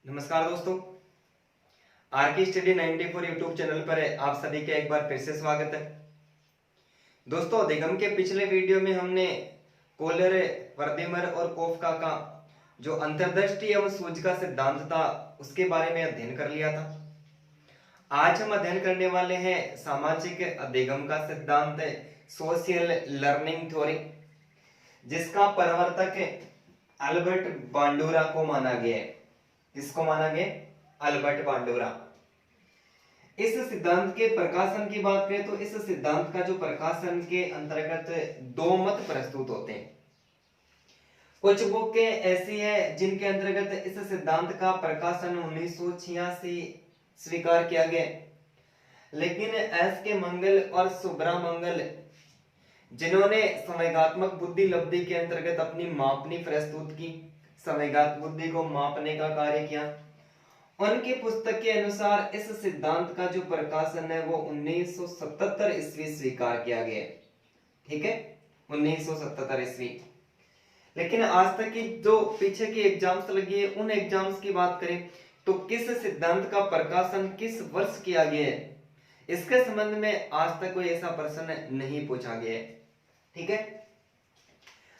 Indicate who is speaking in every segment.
Speaker 1: नमस्कार दोस्तों, आर के स्टडी 94 यूट्यूब चैनल पर आप सभी का एक बार फिर से स्वागत है। दोस्तों, अधिगम के पिछले वीडियो में हमने कोहलर, वर्देमर और कोफका का जो अंतर्दृष्टि एवं सूझ का सिद्धांत था उसके बारे में अध्ययन कर लिया था। आज हम अध्ययन करने वाले हैं सामाजिक अधिगम का सिद्धांत, सोशल लर्निंग थ्योरी, जिसका प्रवर्तक अल्बर्ट बांडुरा को माना गया है। किसको माना गया? अल्बर्ट बांडुरा। इस सिद्धांत के प्रकाशन की बात करें तो इस सिद्धांत का जो प्रकाशन के अंतर्गत दो मत प्रस्तुत होते हैं। कुछ बुक ऐसी है जिनके अंतर्गत इस सिद्धांत का प्रकाशन 1986 स्वीकार किया गया, लेकिन एस के मंगल और सुब्रा मंगल, जिन्होंने संवेगात्मक बुद्धि लब्धि के अंतर्गत अपनी मापनी प्रस्तुत की, संवेगात्मक बुद्धि को मापने का कार्य किया, उनकी पुस्तक के अनुसार इस सिद्धांत का जो प्रकाशन है वो 1977 ईस्वी स्वीकार किया गया। ठीक है, 1977 ईस्वी। लेकिन आज तक की जो पीछे की एग्जाम्स लगी है उन एग्जाम्स की बात करें तो किस सिद्धांत का प्रकाशन किस वर्ष किया गया है, इसके संबंध में आज तक कोई ऐसा प्रश्न नहीं पूछा गया है। ठीक है,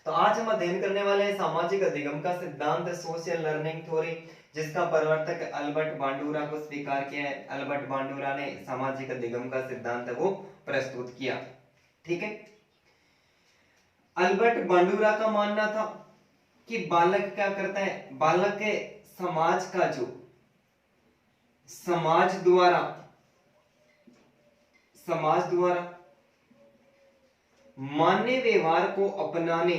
Speaker 1: तो आज हम अध्ययन करने वाले हैं सामाजिक अधिगम का सिद्धांत, सोशल लर्निंग थ्योरी, जिसका प्रवर्तक अल्बर्ट बांडुरा को स्वीकार किया है। अल्बर्ट बांडुरा ने सामाजिक अधिगम का सिद्धांत वो प्रस्तुत किया। ठीक है, अल्बर्ट बांडुरा का मानना था कि बालक क्या करता है, बालक के समाज का जो समाज द्वारा मान्य व्यवहार को अपनाने,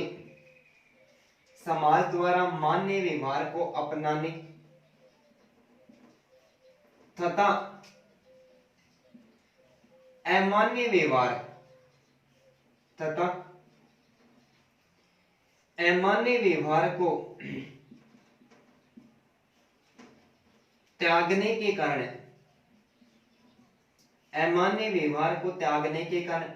Speaker 1: समाज द्वारा मान्य व्यवहार को अपनाने तथा अमान्य व्यवहार को त्यागने के कारण, अमान्य व्यवहार को त्यागने के कारण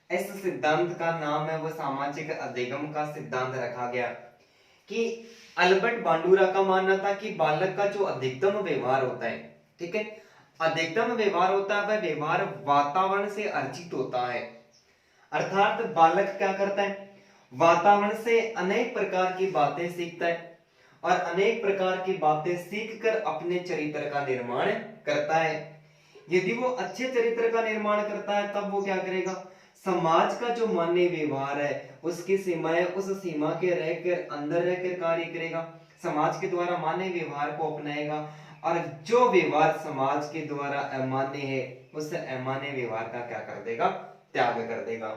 Speaker 1: इस सिद्धांत का नाम है वो सामाजिक अधिगम का सिद्धांत रखा गया। कि अल्बर्ट बांडुरा का मानना था कि बालक का जो अधिकतम व्यवहार होता है, ठीक है, अधिकतम व्यवहार होता है वह व्यवहार वातावरण से अर्जित होता है। अर्थात बालक क्या करता है, वातावरण से अनेक प्रकार की बातें सीखता है और अनेक प्रकार की बातें सीखकर अपने चरित्र का निर्माण करता है। यदि वो अच्छे चरित्र का निर्माण करता है तब वो क्या करेगा, समाज का जो मान्य व्यवहार है उसकी सीमाएं, उस सीमा के रहकर अंदर रहकर कार्य करेगा, समाज के द्वारा मान्य व्यवहार को अपनाएगा, और जो व्यवहार समाज के द्वारा अमान्य है उस अमान्य व्यवहार का क्या कर देगा, त्याग कर देगा।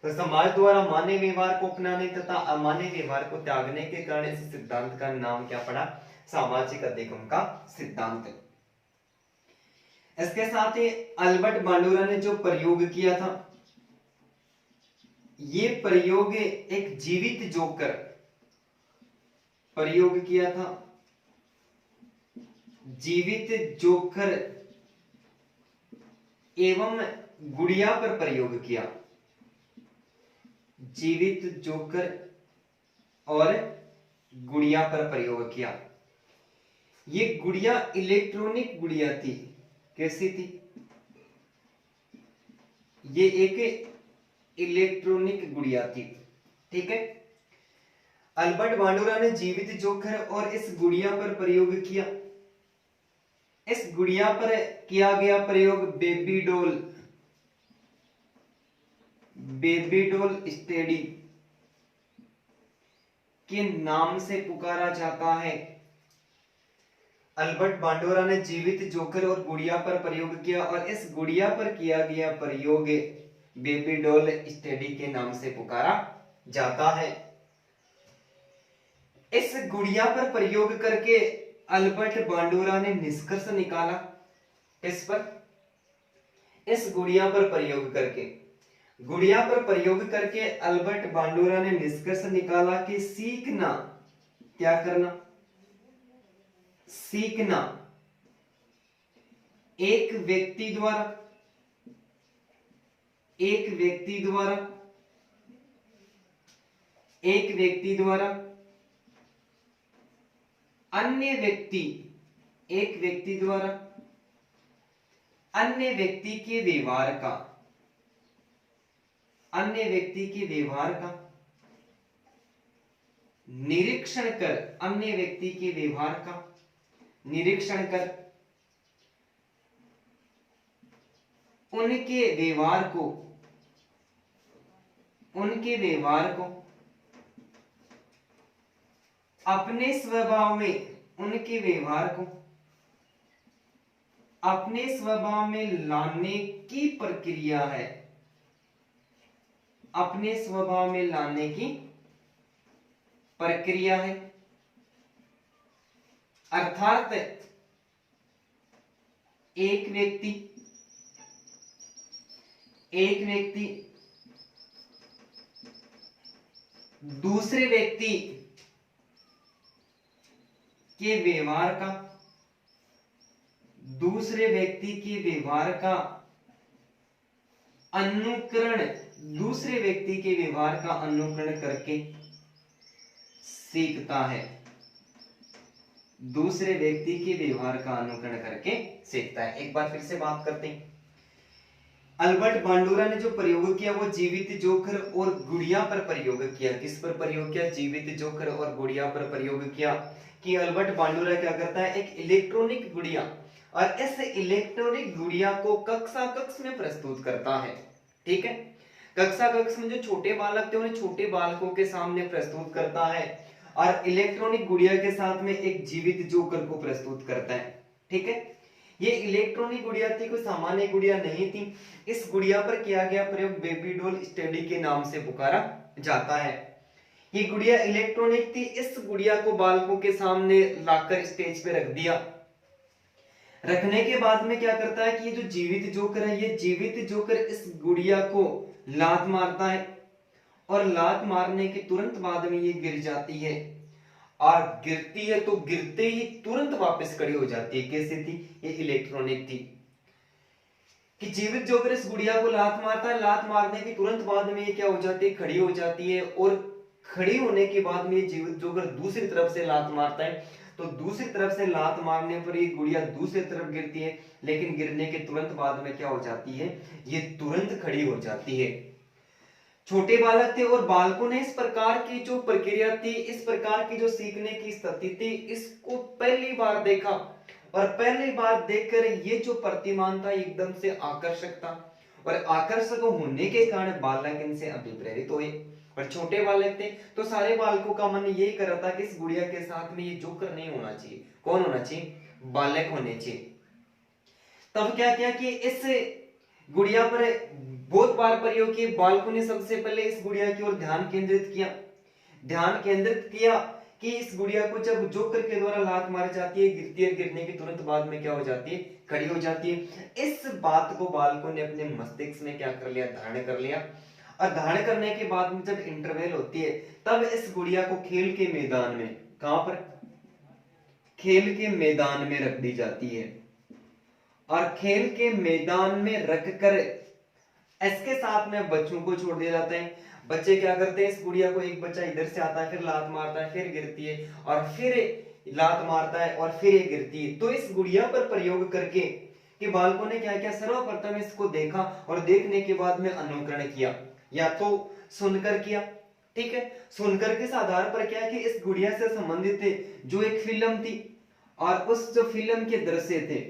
Speaker 1: तो समाज द्वारा मान्य व्यवहार को अपनाने तथा अमान्य व्यवहार को त्यागने के कारण इस सिद्धांत का नाम क्या पड़ा, सामाजिक अधिगम का सिद्धांत। इसके साथ ही अल्बर्ट बांडुरा ने जो प्रयोग किया था, ये प्रयोग एक जीवित जोकर प्रयोग किया था, जीवित जोकर एवं गुड़िया पर प्रयोग किया, जीवित जोकर और गुड़िया पर प्रयोग किया। ये गुड़िया इलेक्ट्रॉनिक गुड़िया थी। कैसी थी? ये एक इलेक्ट्रॉनिक गुड़िया थी। ठीक है, अल्बर्ट बांडुरा ने जीवित जोकर और इस गुड़िया पर प्रयोग किया। इस गुड़िया पर किया गया प्रयोग बेबी डॉल स्टडी के नाम से पुकारा जाता है। अल्बर्ट बांडुरा ने जीवित जोकर और गुड़िया पर प्रयोग किया और इस गुड़िया पर किया गया प्रयोग बेबी डॉल स्टडी के नाम से पुकारा जाता है। इस गुड़िया पर प्रयोग करके अल्बर्ट बांडुरा ने निष्कर्ष निकाला। इस पर, इस गुड़िया पर प्रयोग करके अल्बर्ट बांडुरा ने निष्कर्ष निकाला कि सीखना, क्या करना, सीखना एक व्यक्ति द्वारा अन्य व्यक्ति एक व्यक्ति द्वारा अन्य व्यक्ति के व्यवहार का, अन्य व्यक्ति के व्यवहार का निरीक्षण कर, अन्य व्यक्ति के व्यवहार का निरीक्षण कर उनके व्यवहार को, उनके व्यवहार को अपने स्वभाव में, उनके व्यवहार को अपने स्वभाव में लाने की प्रक्रिया है, अपने स्वभाव में लाने की प्रक्रिया है। अर्थात एक व्यक्ति दूसरे व्यक्ति के व्यवहार का, दूसरे व्यक्ति के व्यवहार का अनुकरण, दूसरे व्यक्ति के व्यवहार का अनुकरण करके सीखता है, दूसरे व्यक्ति के व्यवहार का अनुकरण करके सीखता है। एक बार फिर से बात करते हैं। अल्बर्ट बांडुरा ने जो प्रयोग किया वो जीवित जोकर और गुड़िया पर प्रयोग किया। किस पर प्रयोग किया? जीवित जोकर और गुड़िया पर प्रयोग किया। कि अल्बर्ट बांडुरा क्या करता है, एक इलेक्ट्रॉनिक गुड़िया, और इस इलेक्ट्रॉनिक गुड़िया को कक्षा कक्ष में प्रस्तुत करता है। ठीक है, कक्षा कक्ष में जो छोटे बालक थे उन्हें छोटे बालकों के सामने प्रस्तुत करता है, और इलेक्ट्रॉनिक गुड़िया के साथ में एक जीवित जोकर को प्रस्तुत करता है। ठीक है, ये इलेक्ट्रॉनिक गुड़िया थी, कोई सामान्य गुड़िया नहीं थी। इस गुड़िया पर किया गया प्रयोग बेबी डॉल स्टडी के नाम से पुकारा जाता है। ये गुड़िया इलेक्ट्रॉनिक थी। इस गुड़िया को बालकों के सामने लाकर स्टेज पे रख दिया। रखने के बाद में क्या करता है कि ये जो जीवित जोकर है, ये जीवित जोकर इस गुड़िया को लात मारता है, और लात मारने के तुरंत बाद में ये गिर जाती है, और गिरती है तो गिरते ही तुरंत वापस खड़ी हो जाती है। कैसे थी? ये इलेक्ट्रॉनिक थी कि जीवित जोकर इस गुड़िया को लात मारता है, लात मारने के तुरंत बाद में ये क्या हो जाती है? खड़ी हो जाती है, और खड़ी होने के बाद में जीवित जोकर दूसरी तरफ से लात मारता है, तो दूसरी तरफ से लात मारने पर ये गुड़िया दूसरी तरफ गिरती है, लेकिन गिरने के तुरंत बाद में क्या हो जाती है? ये तुरंत खड़ी हो जाती है। छोटे बालक थे और बालकों ने इस प्रकार की जो प्रक्रिया थी, इस प्रकार की जो सीखने की स्थिति थी, इसको पहली बार देखा, और पहली बार देखकर ये जो प्रतिमान था एकदम से आकर्षक था, और आकर्षक होने के कारण बालक इनसे अभिप्रेरित हुए। और छोटे बालक थे तो सारे बालकों का मन यही कर रहा था कि इस गुड़िया के साथ में ये जोकर नहीं होना चाहिए। कौन होना चाहिए? बालक होने चाहिए। तब क्या किया कि इस गुड़िया पर बहुत बार प्रयोग किए। बालकों ने सबसे पहले इस गुड़िया की ओर ध्यान केंद्रित किया, ध्यान केंद्रित किया कि इस गुड़िया को जब जोकर के द्वारा लात मारी जाती है, गिरती है, गिरने के तुरंत बाद में क्या हो जाती है? खड़ी हो जाती है। इस बात को बालकों ने अपने मस्तिष्क में क्या कर लिया? धारण कर लिया। और धारण करने के बाद में जब इंटरवल होती है, तब इस गुड़िया को खेल के मैदान में, कहां पर? खेल के मैदान में रख दी जाती है, और खेल के मैदान में रखकर इसके साथ में बच्चों को छोड़ दिया जाता है। बच्चे क्या करते हैं? इस गुड़िया को, एक बच्चा इधर से आता है, फिर लात मारता है, फिर गिरती है, और फिर लात मारता है, और फिर ये गिरती है। तो इस गुड़िया पर प्रयोग करके कि बालकों ने क्या किया? सर्वप्रथम इसको देखा, और देखने के बाद में अनुकरण किया, या तो सुनकर किया। ठीक है, सुनकर के आधार पर क्या है कि इस गुड़िया से संबंधित जो एक फिल्म थी, और उस जो फिल्म के दृश्य थे,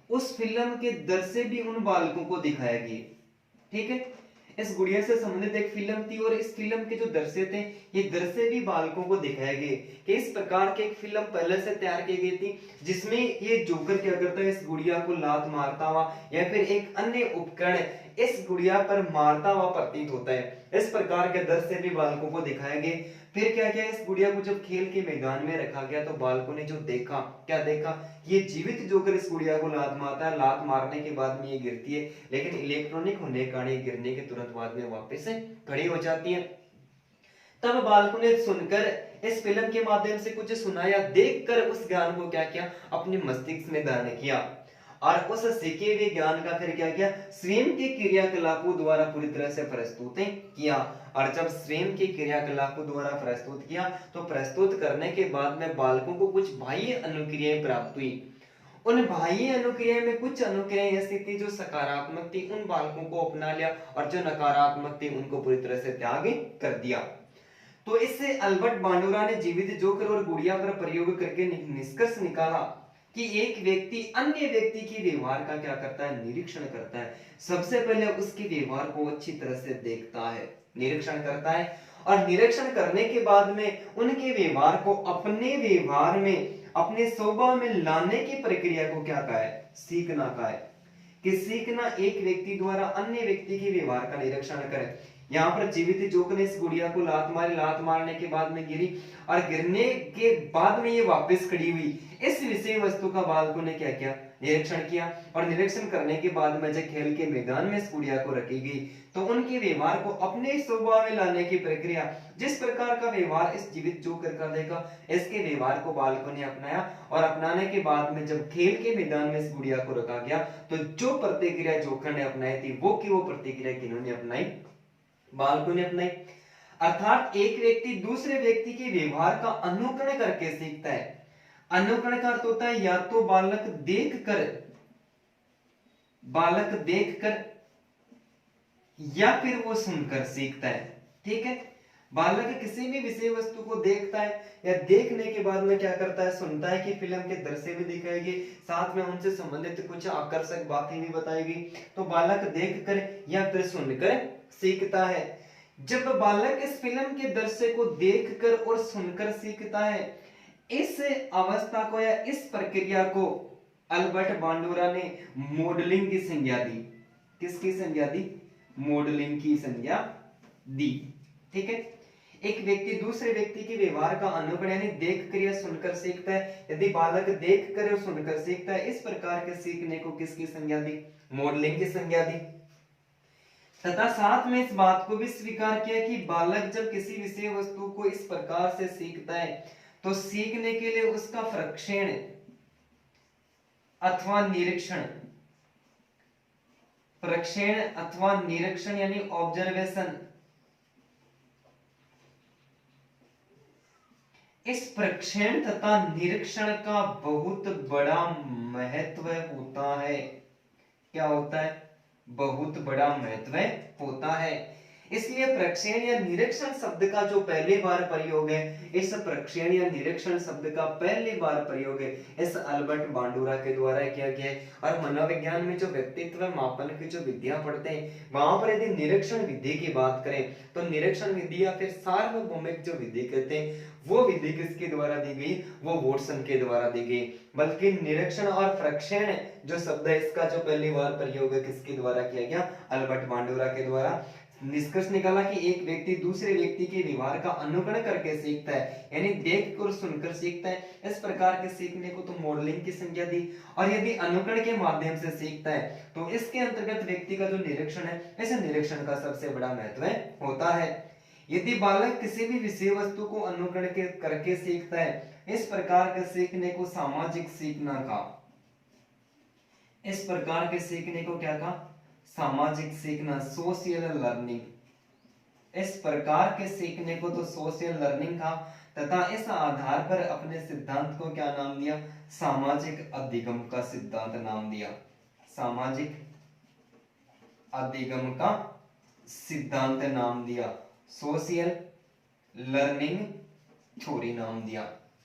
Speaker 1: उस फिल्म के दृश्य भी उन बालकों को दिखाया गया। ठीक है, इस गुड़िया से संबंधित एक फिल्म थी, और इस फिल्म के जो दृश्य थे, ये दृश्य भी बालकों को दिखाए गए कि इस प्रकार की एक फिल्म पहले से तैयार की गई थी, जिसमें ये जोकर क्या करता है? इस गुड़िया को लात मारता हुआ या फिर एक अन्य उपकरण इस गुड़िया पर मारता हुआ प्रतीत होता है। इस प्रकार के दृश्य भी बालकों को दिखाए गए। फिर क्या किया? इस गुड़िया को जब खेल के मैदान में रखा गया, तो बालकों ने जो देखा, क्या देखा? ये जीवित जोकर इस गुड़िया को लात मारता है, लात मारने के बाद में ये गिरती है, लेकिन इलेक्ट्रॉनिक होने के कारण गिरने के तुरंत बाद में वापस से खड़ी हो जाती है। तब बालकों ने सुनकर इस फिल्म के माध्यम से कुछ सुनाया, देखकर उस ज्ञान को क्या किया? अपने मस्तिष्क में धारण किया, और उस सीखे हुए ज्ञान का फिर क्या किया? स्वयं के क्रियाकलापों द्वारा पूरी तरह से प्रस्तुत किया। और जब स्वयं के क्रियाकलापों द्वारा प्रस्तुत किया, तो प्रस्तुत करने के बाद में बालकों को कुछ बाह्य अनुक्रियाएं प्राप्त हुई, उन बाह्य अनुक्रिया में कुछ अनुक्रियाएं ऐसी थी जो सकारात्मक थी, उन बालकों को अपना लिया, और जो नकारात्मक थी उनको पूरी तरह से त्याग कर दिया। तो इससे अल्बर्ट बांडुरा ने जीवित जोकर और गुड़िया पर प्रयोग करके निष्कर्ष निकाला कि एक व्यक्ति अन्य व्यक्ति के व्यवहार का क्या करता है, निरीक्षण करता है। सबसे पहले उसके व्यवहार को अच्छी तरह से देखता है, निरीक्षण करता है, और निरीक्षण करने के बाद में उनके व्यवहार को अपने व्यवहार में, अपने स्वभाव में लाने की प्रक्रिया को क्या कहा है, सीखना कहा है। कि सीखना एक व्यक्ति द्वारा अन्य व्यक्ति के व्यवहार का निरीक्षण करे। यहाँ पर जीवित जोक ने इस गुड़िया को लात मारी, लात मारने के बाद में गिरी, और गिरने के बाद में ये वापस खड़ी हुई। इस विषय वस्तु का बालकों ने क्या किया, निरीक्षण किया, और निरीक्षण करने के बाद में जब खेल के मैदान में इस गुड़िया को रखी गई तो उनके व्यवहार को अपने स्वभाव में लाने की प्रक्रिया, जिस प्रकार का व्यवहार इस जीवित जोकर का देखा, इसके व्यवहार को बालकों ने अपनाया, और अपनाने के बाद में जब खेल के मैदान में इस गुड़िया को रखा गया तो जो प्रतिक्रिया जोकर ने अपनाई थी वो की वो प्रतिक्रिया किन्होंने अपनाई, बालकों ने अपनाई। अर्थात एक व्यक्ति दूसरे व्यक्ति के व्यवहार का अनुकरण करके सीखता है। अनुकरण का अर्थ होता है या तो बालक देखकर या फिर वो सुनकर सीखता है। ठीक है, बालक किसी भी विषय वस्तु को देखता है या देखने के बाद में क्या करता है, सुनता है कि फिल्म के दृश्य भी दिखाएगी, साथ में उनसे संबंधित कुछ आकर्षक बातें भी बताएगी। तो बालक देखकर या फिर सुनकर सीखता है। जब बालक इस फिल्म के दृश्य को देखकर और सुनकर सीखता है, इस अवस्था को या इस प्रक्रिया को अल्बर्ट बांडुरा ने मॉडलिंग की संज्ञा दी। किसकी संज्ञा दी, मॉडलिंग की संज्ञा दी। ठीक है, एक व्यक्ति दूसरे व्यक्ति के व्यवहार का अनुकरण यानी देखकर या सुनकर सीखता है। यदि बालक देखकर और सुनकर सीखता है, इस प्रकार के सीखने को किसकी संज्ञा दी, मॉडलिंग की संज्ञा दी। तथा साथ में इस बात को भी स्वीकार किया कि बालक जब किसी विषय वस्तु को इस प्रकार से सीखता है तो सीखने के लिए उसका प्रक्षेण अथवा निरीक्षण, प्रक्षेण अथवा निरीक्षण यानी ऑब्जर्वेशन, इस प्रक्षेण तथा निरीक्षण का बहुत बड़ा महत्व होता है। क्या होता है, बहुत बड़ा महत्व होता है। इसलिए प्रक्षेण या निरीक्षण शब्द का जो पहली बार प्रयोग है, इस प्रक्षेण या निरीक्षण शब्द का पहली बार प्रयोग है इस अल्बर्ट बांडुरा के द्वारा किया गया है। और मनोविज्ञान में जो व्यक्तित्व मापन की जो विधियां पढ़ते हैं, वहां पर यदि निरीक्षण विधि की बात करें तो निरीक्षण विधि या फिर सार्वभौमिक जो विधि कहते हैं, वो विधि किसके द्वारा दी गई, वो वॉटसन के द्वारा दी गई। बल्कि निरीक्षण और प्रक्षेण जो शब्द है, इसका जो पहली बार प्रयोग है किसके द्वारा किया गया, अल्बर्ट बांडुरा के द्वारा। निष्कर्ष निकाला कि एक व्यक्ति दूसरे व्यक्ति के व्यवहार का अनुकरण करके सीखता है, यानी देख कर सुनकर सीखता है। इस प्रकार के सीखने को तो मॉडलिंग की संज्ञा दी। और यदि अनुकरण के माध्यम से सीखता है तो इसके अंतर्गत व्यक्ति का जो निरीक्षण है, ऐसे निरीक्षण का सबसे बड़ा महत्व होता है। यदि बालक किसी भी विषय वस्तु को अनुकरण करके सीखता है, इस प्रकार के सीखने को सामाजिक सीखना कहा। इस प्रकार के सीखने को क्या कहा, सामाजिक सीखना, सोशल लर्निंग। इस प्रकार के सीखने को तो सोशल लर्निंग कहा, तथा इस आधार पर अपने सिद्धांत को क्या नाम दिया, सामाजिक अधिगम का सिद्धांत नाम दिया। सामाजिक अधिगम का सिद्धांत नाम दिया, सोशल लर्निंग थ्योरी नाम दिया।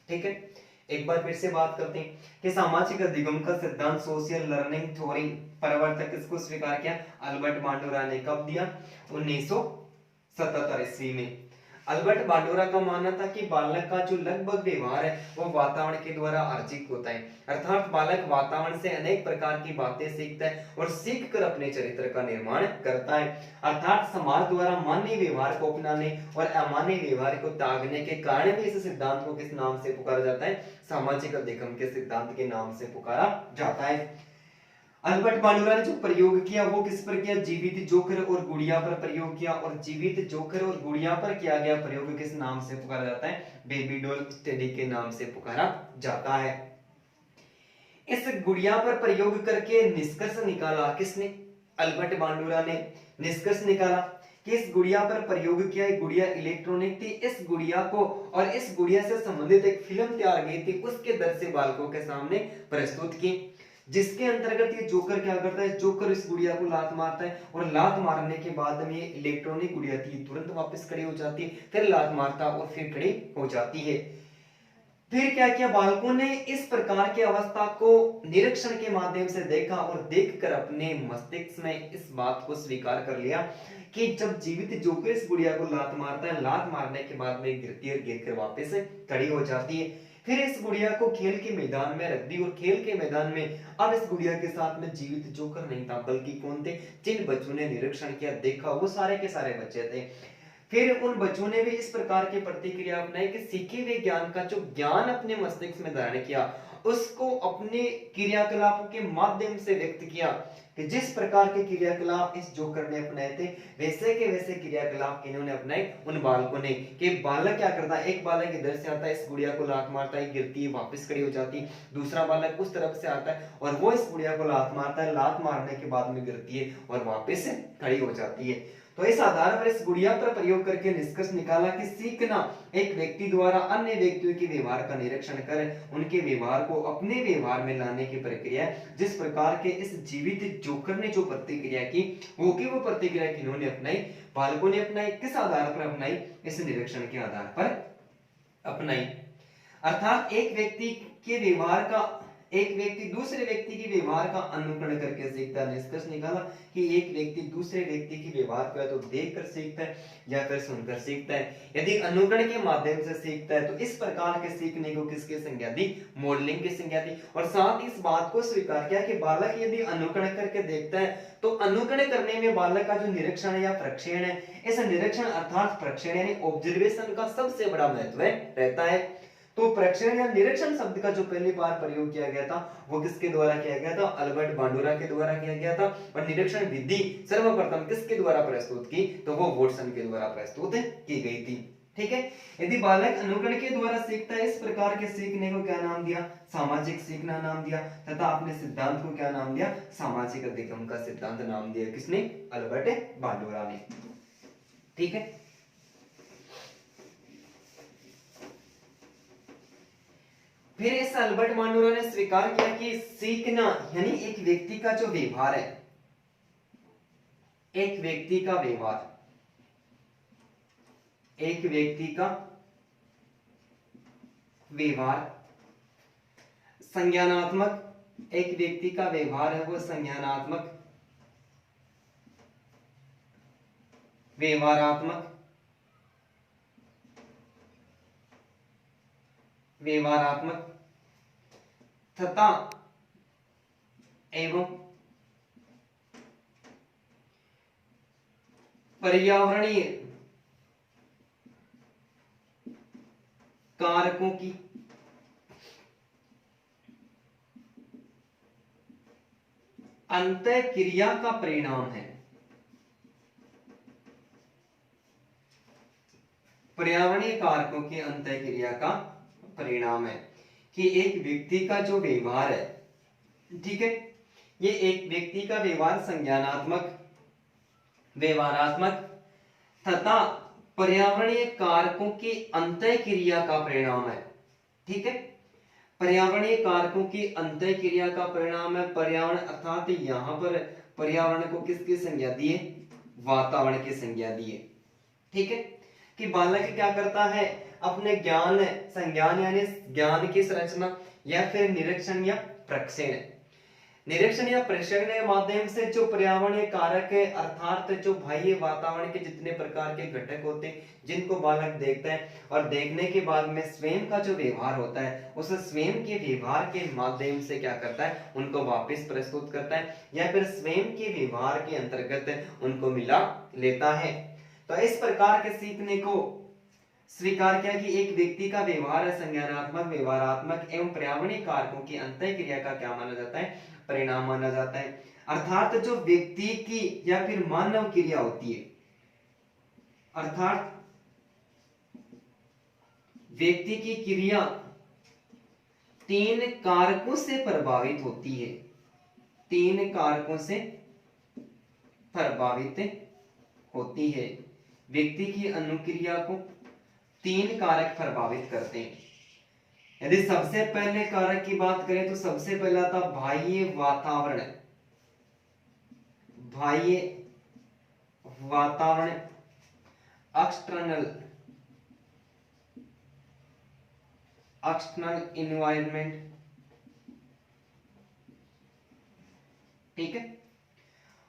Speaker 1: ठीक है, एक बार फिर से बात करते हैं कि सामाजिक अधिगम का सिद्धांत, सोशल लर्निंग थ्योरी, प्रवर्तक इसको स्वीकार किया अल्बर्ट बांडुरा ने। कब दिया, 1977 ईस्वी में। अल्बर्ट बांडुरा का मानना था कि बालक का जो लगभग व्यवहार है वो वातावरण के द्वारा अर्जित होता है। अर्थात बालक वातावरण से अनेक प्रकार की बातें सीखता है और सीखकर अपने चरित्र का निर्माण करता है। अर्थात समाज द्वारा मान्य व्यवहार को अपनाने और अमान्य व्यवहार को त्यागने के कारण भी इस सिद्धांत को किस नाम से पुकारा जाता है, सामाजिक अधिगम के सिद्धांत के नाम से पुकारा जाता है। अल्बर्ट बांडुरा ने जो प्रयोग किया वो किस पर किया, जीवित जोकर और गुड़िया पर प्रयोग किया। और जीवित जोकर और गुड़िया पर किया गया प्रयोग किस नाम से पुकारा जाता है, बेबी डॉल स्टडी के नाम से पुकारा जाता है। इस गुड़िया पर प्रयोग करके निष्कर्ष निकाला किसने, अल्बर्ट बांडुरा ने निष्कर्ष निकाला कि इस गुड़िया पर प्रयोग किया, एक गुड़िया इलेक्ट्रॉनिक थी, इस गुड़िया को और इस गुड़िया से संबंधित एक फिल्म तैयार गई थी, उसके दर से बालकों के सामने प्रस्तुत की, जिसके अंतर्गत ये जोकर क्या करता है, जोकर इस गुड़िया को लात मारता है और लात मारने के बाद में ये इलेक्ट्रॉनिक गुड़िया थी तुरंत वापस खड़ी हो जाती है, फिर लात मारता और फिर खड़ी हो जाती है। फिर क्या किया, बालकों ने इस प्रकार की अवस्था को निरीक्षण के माध्यम से देखा और देखकर अपने मस्तिष्क में इस बात को स्वीकार कर लिया कि जब जीवित जोकर इस गुड़िया को लात मारता है, लात मारने के बाद में गिरती है, गिरकर वापस खड़ी हो जाती है। फिर इस गुड़िया को खेल के मैदान में रख दी और खेल के मैदान में अब इस गुड़िया के साथ में जीवित जोकर नहीं था, बल्कि कौन थे, जिन बच्चों ने निरीक्षण किया, देखा, वो सारे के सारे बच्चे थे। फिर उन बच्चों ने भी इस प्रकार की प्रतिक्रिया अपनाई कि सीखे हुए ज्ञान का जो ज्ञान अपने मस्तिष्क में धारण किया, उसको अपने क्रियाकलापों के माध्यम से व्यक्त किया कि जिस प्रकार के क्रियाकलाप इस जोकर ने अपनाए थे, वैसे के वैसे क्रियाकलाप इन्होंने अपनाए उन बालकों ने। कि बालक क्या करता है, एक बालक इधर से आता है, इस गुड़िया को लात मारता है, गिरती है, वापस खड़ी हो जाती है, दूसरा बालक उस तरफ से आता है और वो इस गुड़िया को लात मारता है, लात मारने के बाद में गिरती है और वापस खड़ी हो जाती है। तो इस आधार पर इस गुड़िया पर प्रयोग करके निष्कर्ष निकाला कि सीखना एक व्यक्ति द्वारा अन्य व्यक्तियों के व्यवहार का निरीक्षण कर उनके व्यवहार को अपने व्यवहार में लाने की प्रक्रिया। जिस प्रकार के इस जीवित जोकर ने जो प्रतिक्रिया की, वो की वो प्रतिक्रिया किन्होंने अपनाई, बालकों ने अपनाई, किस आधार पर अपनाई, इस निरीक्षण के आधार पर अपनाई। अर्थात एक व्यक्ति दूसरे व्यक्ति के व्यवहार का अनुकरण करके सीखता है। निष्कर्ष निकाला कि एक व्यक्ति दूसरे व्यक्ति के व्यवहार को या तो देखकर सीखता है या फिर सुनकर सीखता है। यदि अनुकरण के माध्यम से सीखता है तो इस प्रकार के सीखने को किसकी संज्ञा दी, मॉडलिंग की संज्ञा दी। और साथ ही इस बात को स्वीकार किया कि बालक यदि अनुकरण करके देखता है तो अनुकरण करने में बालक का जो निरीक्षण या प्रक्षेपण है, इस निरीक्षण अर्थात प्रक्षेपण यानी ऑब्जर्वेशन का सबसे बड़ा महत्व रहता है। तो प्रक्षेपण या निरीक्षण शब्द का जो पहली बार प्रयोग किया गया था वो किसके द्वारा किया गया था, अल्बर्ट बांडुरा के द्वारा किया गया था। और निरीक्षण विधि सर्वप्रथम किसके द्वारा प्रस्तुत की, तो वो वॉटसन के द्वारा प्रस्तुत की गई थी। ठीक है, यदि बालक अनुकरण के द्वारा सीखता है, इस प्रकार के सीखने को क्या नाम दिया, सामाजिक सीखना नाम दिया, तथा आपने सिद्धांत को क्या नाम दिया, सामाजिक अधिगम का सिद्धांत नाम दिया। किसने, अल्बर्ट बांडुरा ने। ठीक है, फिर इस अल्बर्ट बांडुरा ने स्वीकार किया कि सीखना यानी एक व्यक्ति का जो व्यवहार है, एक व्यक्ति का व्यवहार, एक व्यक्ति का व्यवहार संज्ञानात्मक, एक व्यक्ति का व्यवहार है वो संज्ञानात्मक, व्यवहारात्मक, व्यवहारात्मक तथा एवं पर्यावरणीय कारकों की अंतःक्रिया का परिणाम है। पर्यावरणीय कारकों की अंतःक्रिया का परिणाम है कि एक व्यक्ति का जो व्यवहार है, ठीक है, ये एक व्यक्ति का व्यवहार संज्ञानात्मक, व्यवहारात्मक तथा पर्यावरणीय कारकों की अंतःक्रिया का परिणाम है। ठीक है, पर्यावरणीय कारकों की अंतःक्रिया का परिणाम है। पर्यावरण अर्थात यहां पर पर्यावरण को किसकी संज्ञा दी है, वातावरण की संज्ञा दी है। ठीक है, कि बालक क्या करता है, अपने ज्ञान संज्ञान यानी ज्ञान की संरचना या फिर निरीक्षण या प्रक्षेपण, निरीक्षण या प्रक्षेपण के माध्यम से जो पर्यावरणीय कारक है अर्थात जो बाह्य वातावरण के जितने प्रकार के घटक होते हैं जिनको बालक देखता है और देखने के बाद में स्वयं का जो व्यवहार होता है उस स्वयं के व्यवहार के माध्यम से क्या करता है, उनको वापस प्रस्तुत करता है या फिर स्वयं के व्यवहार के अंतर्गत उनको मिला लेता है। तो इस प्रकार के सीखने को स्वीकार किया कि एक व्यक्ति का व्यवहार संज्ञानात्मक, व्यवहारात्मक एवं पर्यावरणीय कारकों की अंतःक्रिया का क्या माना जाता है, परिणाम माना जाता है। अर्थात जो व्यक्ति की या फिर मानव क्रिया होती है, अर्थात व्यक्ति की क्रिया तीन कारकों से प्रभावित होती है, तीन कारकों से प्रभावित होती है। व्यक्ति की अनुक्रिया को 3 कारक प्रभावित करते हैं। यदि सबसे पहले कारक की बात करें तो सबसे पहला था बाह्य वातावरण। बाह्य वातावरण, एक्सटर्नल इन्वायरमेंट, ठीक है।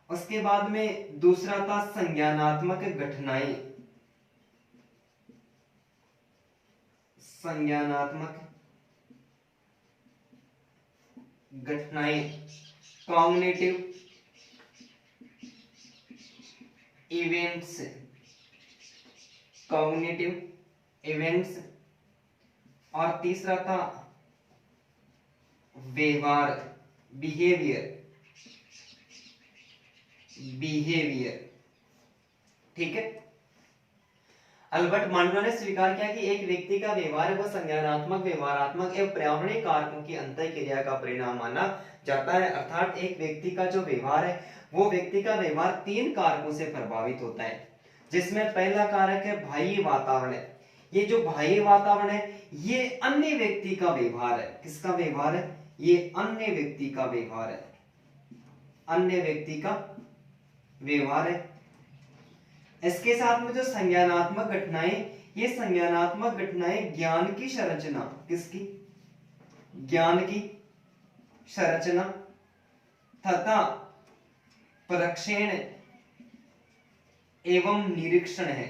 Speaker 1: उसके बाद में दूसरा था संज्ञानात्मक घटनाएं। संज्ञानात्मक घटनाएं, कॉग्निटिव इवेंट्स, कॉग्निटिव इवेंट्स। और तीसरा था व्यवहार, बिहेवियर, ठीक है। अल्बर्ट बांडुरा ने स्वीकार किया कि एक व्यक्ति का व्यवहार वो संज्ञानात्मक, व्यवहारात्मक एवं पर्यावरणीय कारकों की अंतःक्रिया का परिणाम माना जाता है। अर्थात एक व्यक्ति का जो व्यवहार है वो व्यक्ति का व्यवहार 3 कारकों से प्रभावित होता है, जिसमें पहला कारक है बाह्य वातावरण। ये जो बाह्य वातावरण है ये अन्य व्यक्ति का व्यवहार है। किसका व्यवहार है? ये अन्य व्यक्ति का व्यवहार है, अन्य व्यक्ति का व्यवहार है। इसके साथ में जो संज्ञानात्मक घटनाएं, ये संज्ञानात्मक घटनाएं ज्ञान की संरचना, किसकी? ज्ञान की संरचना तथा प्रक्षेण एवं निरीक्षण है।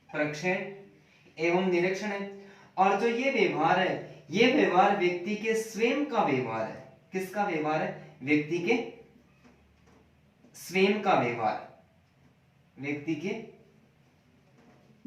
Speaker 1: प्रक्षेण एवं निरीक्षण है। और जो ये व्यवहार है, ये व्यवहार व्यक्ति के स्वयं का व्यवहार है। किसका व्यवहार है? व्यक्ति के स्वयं का व्यवहार, व्यक्ति के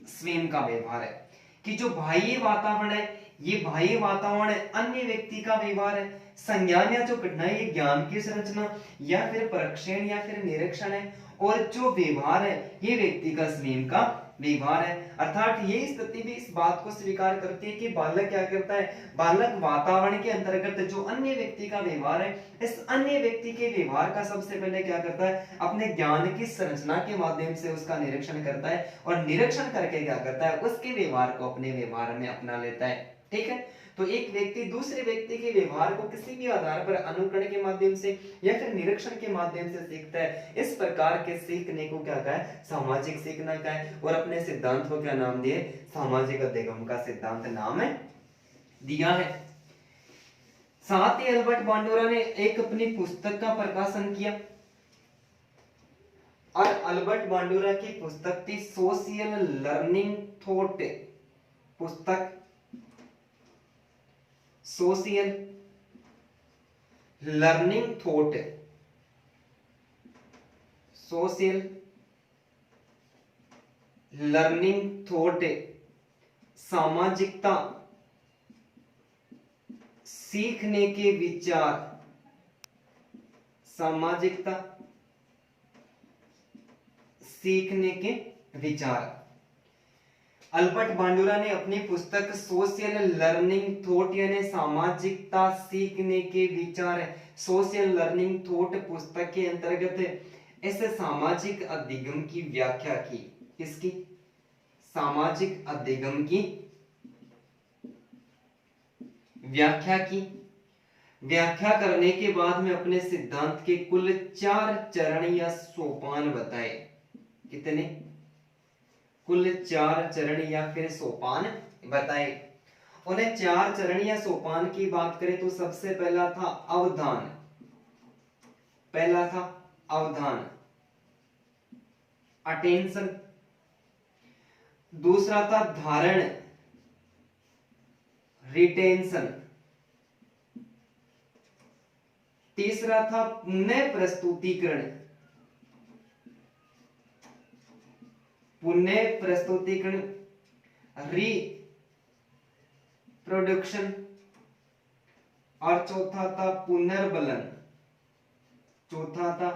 Speaker 1: स्वयं का व्यवहार है। कि जो बाह्य वातावरण है, ये बाह्य वातावरण अन्य व्यक्ति का व्यवहार है। संज्ञान या जो घटना है ये ज्ञान की संरचना या फिर प्रक्षेण या फिर निरीक्षण है। और जो व्यवहार है ये व्यक्ति का स्वयं का व्यवहार है। अर्थात ये स्थिति भी इस बात को स्वीकार करती है कि बालक क्या करता है? बालक वातावरण के अंतर्गत जो अन्य व्यक्ति का व्यवहार है, इस अन्य व्यक्ति के व्यवहार का सबसे पहले क्या करता है? अपने ज्ञान की संरचना के माध्यम से उसका निरीक्षण करता है और निरीक्षण करके क्या करता है? उसके व्यवहार को अपने व्यवहार में अपना लेता है, ठीक है। तो एक व्यक्ति दूसरे व्यक्ति के व्यवहार को किसी भी आधार पर अनुकरण के माध्यम से या फिर निरीक्षण के माध्यम से सीखता है। इस प्रकार के सीखने को क्या कहा है? सामाजिक सीखना कहा है। और अपने सिद्धांत को क्या नाम दिए? सामाजिक अधिगम का सिद्धांत नाम दिया है। साथ ही अल्बर्ट बांडुरा ने एक अपनी पुस्तक का प्रकाशन किया और अल्बर्ट बांडुरा की पुस्तक थी सोशल लर्निंग थॉट। पुस्तक social learning thought, social learning thought, सामाजिकता सीखने के विचार, सामाजिकता सीखने के विचार। अल्बर्ट बांडुरा ने अपनी पुस्तक सोशल लर्निंग थॉट यानी सामाजिकता सीखने के विचार, सोशल लर्निंग थॉट पुस्तक के अंतर्गत इस सामाजिक अधिगम की व्याख्या की। किसकी? सामाजिक अधिगम की व्याख्या की। व्याख्या करने के बाद में अपने सिद्धांत के कुल 4 चरण या सोपान बताए। कितने? कुल 4 चरण या फिर सोपान बताए। उन्हें 4 चरण या सोपान की बात करें तो सबसे पहला था अवधान। पहला था अवधान, अटेंशन। दूसरा था धारण, रिटेंशन। तीसरा था पुनः प्रस्तुतिकरण, पुनः प्रस्तुतिकरण, रिप्रोडक्शन। और चौथा था पुनर्बलन, चौथा था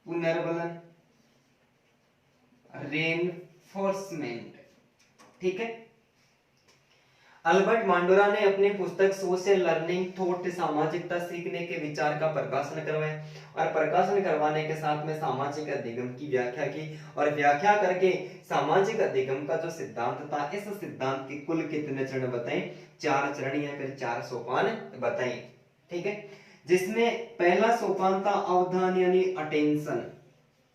Speaker 1: पुनर्बलन, रेनफोर्समेंट, ठीक है। अल्बर्ट बांडुरा ने अपनी पुस्तक सोशल लर्निंग थॉट सामाजिकता सीखने के विचार का प्रकाशन करवाया और प्रकाशन करवाने के साथ में सामाजिक अधिगम की व्याख्या की और व्याख्या करके सामाजिक अधिगम का जो सिद्धांत था इस सिद्धांत के कुल कितने चरण बताएं? 4 चरण या फिर 4 सोपान बताएं। ठीक है, जिसमें पहला सोपान था अवधान यानी अटेंशन।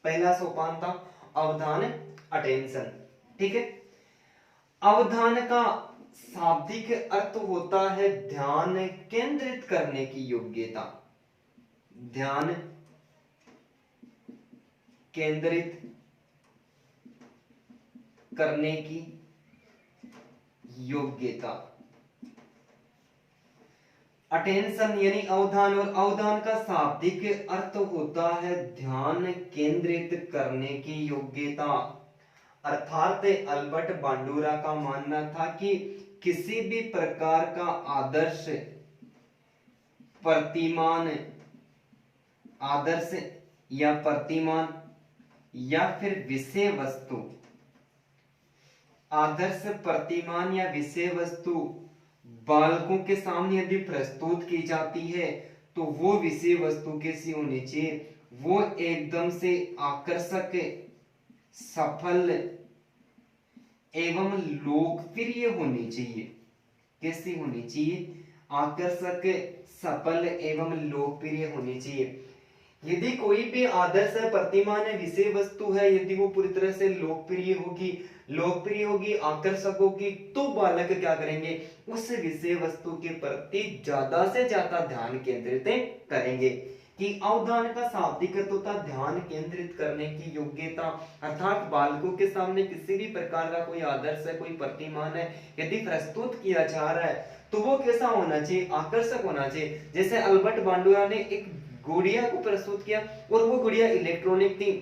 Speaker 1: पहला सोपान था अवधान, अटेंशन। ठीक है, अवधान का शाब्दिक अर्थ होता है ध्यान केंद्रित करने की योग्यता। ध्यान केंद्रित करने की योग्यता। अटेंशन यानी अवधान, और अवधान का शाब्दिक अर्थ होता है ध्यान केंद्रित करने की योग्यता। अर्थात अल्बर्ट बांडुरा का मानना था कि किसी भी प्रकार का आदर्श, प्रतिमान, आदर्श या प्रतिमान या फिर विषय वस्तु, आदर्श, प्रतिमान या विषय वस्तु बालकों के सामने यदि प्रस्तुत की जाती है तो वो विषय वस्तु कैसी होनी चाहिए? वो एकदम से आकर्षक, सफल एवं लोकप्रिय होनी चाहिए। कैसी होनी चाहिए? आकर्षक, सफल एवं लोकप्रिय होनी चाहिए। यदि कोई भी आदर्श है, प्रतिमान है, विषय वस्तु है, यदि वो पूरी तरह से लोकप्रिय होगी, आकर्षक होगी, तो बालक क्या करेंगे? उस विषय वस्तु के प्रति ज्यादा से ज्यादा ध्यान केंद्रित करेंगे। कि अवधान का शाब्दिक अर्थ होता है ध्यान केंद्रित करने की योग्यता, अर्थात बालकों के सामने किसी भी प्रकार का कोई आदर्श है, कोई प्रतिमान है, यदि प्रस्तुत किया जा रहा है तो वो कैसा होना चाहिए? आकर्षक होना चाहिए। जैसे अल्बर्ट बांडुरा ने एक गुड़िया को प्रस्तुत किया और वो गुड़िया इलेक्ट्रॉनिक थी।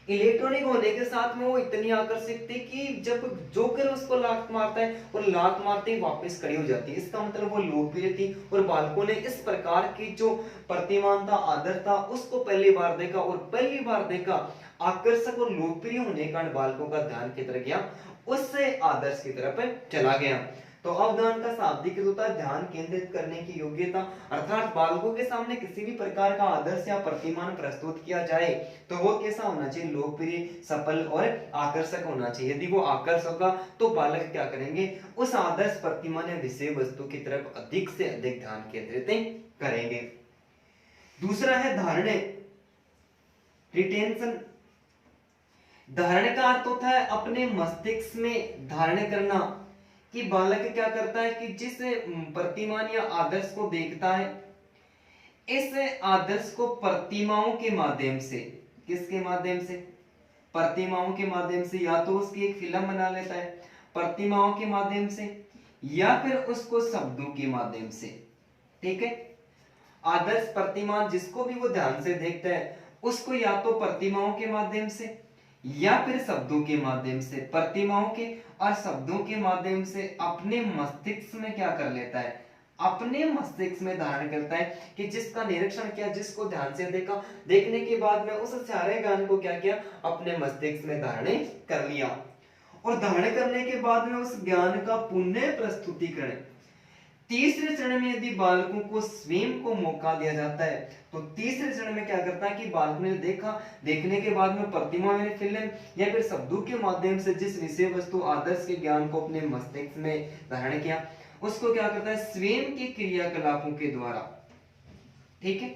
Speaker 1: इलेक्ट्रॉनिक होने के साथ में वो इतनी आकर्षक थी कि जब जोकर उसको लात मारता है और लात मारते ही वापस खड़ी हो जाती है। इसका मतलब वो लोकप्रिय थी और बालकों ने इस प्रकार की जो प्रतिमान था, आदर था, उसको पहली बार देखा और पहली बार देखा आकर्षक और लोकप्रिय होने के कारण बालकों का ध्यान किधर गया? उससे आदर्श की तरफ चला गया। तो अवधान का शाब्दिक अर्थ होता है ध्यान केंद्रित करने की योग्यता, अर्थात बालकों के सामने किसी भी प्रकार का आदर्श या प्रतिमान प्रस्तुत किया जाए तो वो कैसा होना चाहिए? लोकप्रिय, सफल और आकर्षक होना चाहिए। यदि वो आकर्षक होगा तो बालक क्या करेंगे? उस आदर्श, प्रतिमान या विषय वस्तु की तरफ अधिक से अधिक ध्यान केंद्रित करेंगे। दूसरा है धारण, रिटेंशन। धारण का अर्थ होता है अपने मस्तिष्क में धारण करना, कि बालक क्या करता है कि जिस प्रतिमान या आदर्श को देखता है, इस आदर्श को प्रतिमाओं के माध्यम से, किसके माध्यम से? प्रतिमाओं के माध्यम से, या तो उसकी एक फिल्म बना लेता है प्रतिमाओं के माध्यम से, या फिर उसको शब्दों के माध्यम से। ठीक है, आदर्श, प्रतिमान जिसको भी वो ध्यान से देखता है उसको या तो प्रतिमाओं के माध्यम से या फिर शब्दों के माध्यम से, प्रतिमाओं के और शब्दों के माध्यम से अपने मस्तिष्क में क्या कर लेता है? अपने मस्तिष्क में धारण करता है कि जिसका निरीक्षण किया, जिसको ध्यान से देखा, देखने के बाद में उस सारे ज्ञान को क्या किया? अपने मस्तिष्क में धारण कर लिया। और धारण करने के बाद में उस ज्ञान का पुनः प्रस्तुतिकरण, तीसरे चरण में यदि बालकों को स्वयं को मौका दिया जाता है तो तीसरे चरण में क्या करता है कि बालक ने देखा, देखने के बाद में प्रतिमा में, फिल्म या फिर शब्दों के माध्यम से जिस विषय वस्तु, आदर्श के ज्ञान को अपने मस्तिष्क में धारण किया, उसको क्या करता है? स्वयं के क्रियाकलापों के द्वारा, ठीक है,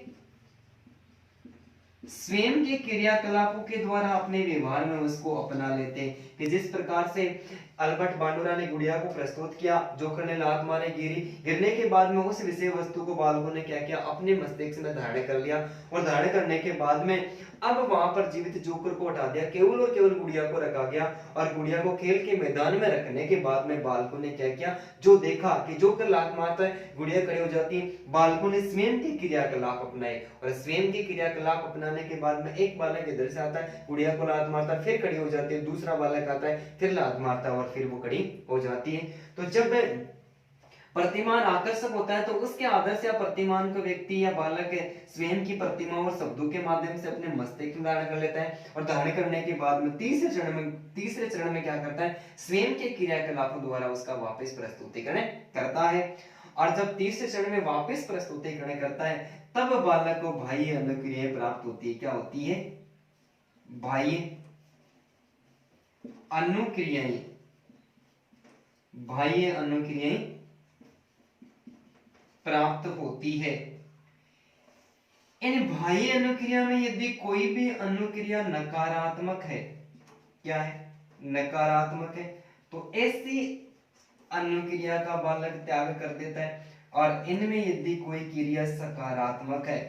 Speaker 1: स्वयं के क्रियाकलापों के द्वारा अपने व्यवहार में उसको अपना लेते हैं। कि जिस प्रकार से अल्बर्ट बांडुरा ने गुड़िया को प्रस्तुत किया, जोकर ने लात मारे, गिरने के बाद में उस विषय वस्तु को बालकों ने क्या किया? अपने मस्तिष्क में धारण कर लिया, और धारण करने के बाद में अब वहां पर जीवित जोकर को हटा दिया, केवल और केवल गुड़िया को रखा गया। और गुड़िया को खेल के मैदान में रखने के बाद में बालकों ने क्या किया? जो देखा कि जोकर लात मारता है, गुड़िया खड़ी हो जाती है, बालकों ने स्वयं के क्रियाकलाप अपनाए, और स्वयं के क्रियाकलाप अपनाने के बाद में एक बालक इधर से आता है, गुड़िया को लात मारता है, फिर खड़ी हो जाती है, दूसरा बालक आता है, फिर लात मारता है और फिर वो खड़ी हो जाती है। तो जब प्रतिमान आकर्षक होता है तो उसके आदर्श या प्रतिमान को व्यक्ति या बालक स्वयं की प्रतिमा और शब्दों के माध्यम से अपने मस्तिष्क में धारण कर लेता है, और धारण करने के बाद में तीसरे चरण में क्या करता है, स्वयं के क्रियाकलापों द्वारा उसका वापस प्रस्तुतिकरण करता है। और जब तीसरे चरण में वापस प्रस्तुतिकरण करता है तब बालक को बाह्य अनुक्रियाएं प्राप्त होती है। क्या होती है? बाह्य अनुक्रियाएं। बाह्य अनुक्रियाएं प्राप्त होती है। इन बाह्य अनुक्रिया में यदि कोई भी अनुक्रिया नकारात्मक है, क्या है? नकारात्मक है, तो ऐसी अनुक्रिया का बालक त्याग कर देता है। और इनमें यदि कोई क्रिया सकारात्मक है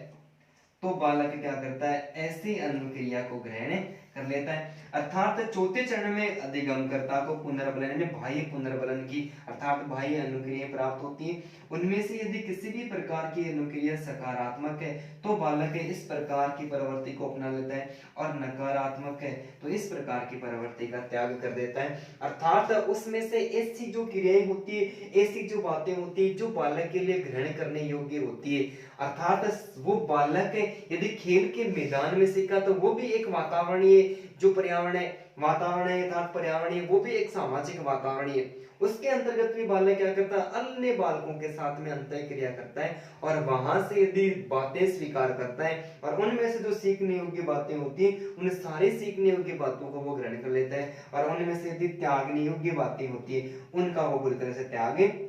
Speaker 1: तो बालक क्या करता है? ऐसी अनुक्रिया को ग्रहण कर लेता है। अर्थात चौथे चरण में अधिगमकर्ता को पुनर्बलन यानी बाह्य पुनर्बलन की अर्थात बाह्य अनुक्रियाएं प्राप्त होती हैं। उनमें से यदि किसी भी प्रकार की अनुक्रिया सकारात्मक है तो बालक इस प्रकार की प्रवृत्ति को अपना लेता है, और नकारात्मक है तो इस प्रकार की प्रवृत्ति का त्याग कर देता है। अर्थात उसमें से ऐसी जो क्रियाएं होती है, ऐसी जो बातें होती है जो बालक के लिए ग्रहण करने योग्य होती है, अर्थात वो बालक यदि खेल के मैदान में सीखा तो वो भी एक वातावरणीय जो पर्यावरण है, वातावरण है अर्थात पर्यावरणीय, वो भी एक सामाजिक वातावरण है। उसके अंतर्गत भी बालक क्या करता है? अन्य बालकों के साथ में अंतःक्रिया करता है, और वहां से यदि बातें स्वीकार करता है और उनमें से जो सीखने योग्य बातें होती है उन सारी सीखने योग्य बातों को वो ग्रहण कर लेता है, और उनमें से यदि त्यागने योग्य बातें होती है उनका वो बुरी तरह से त्याग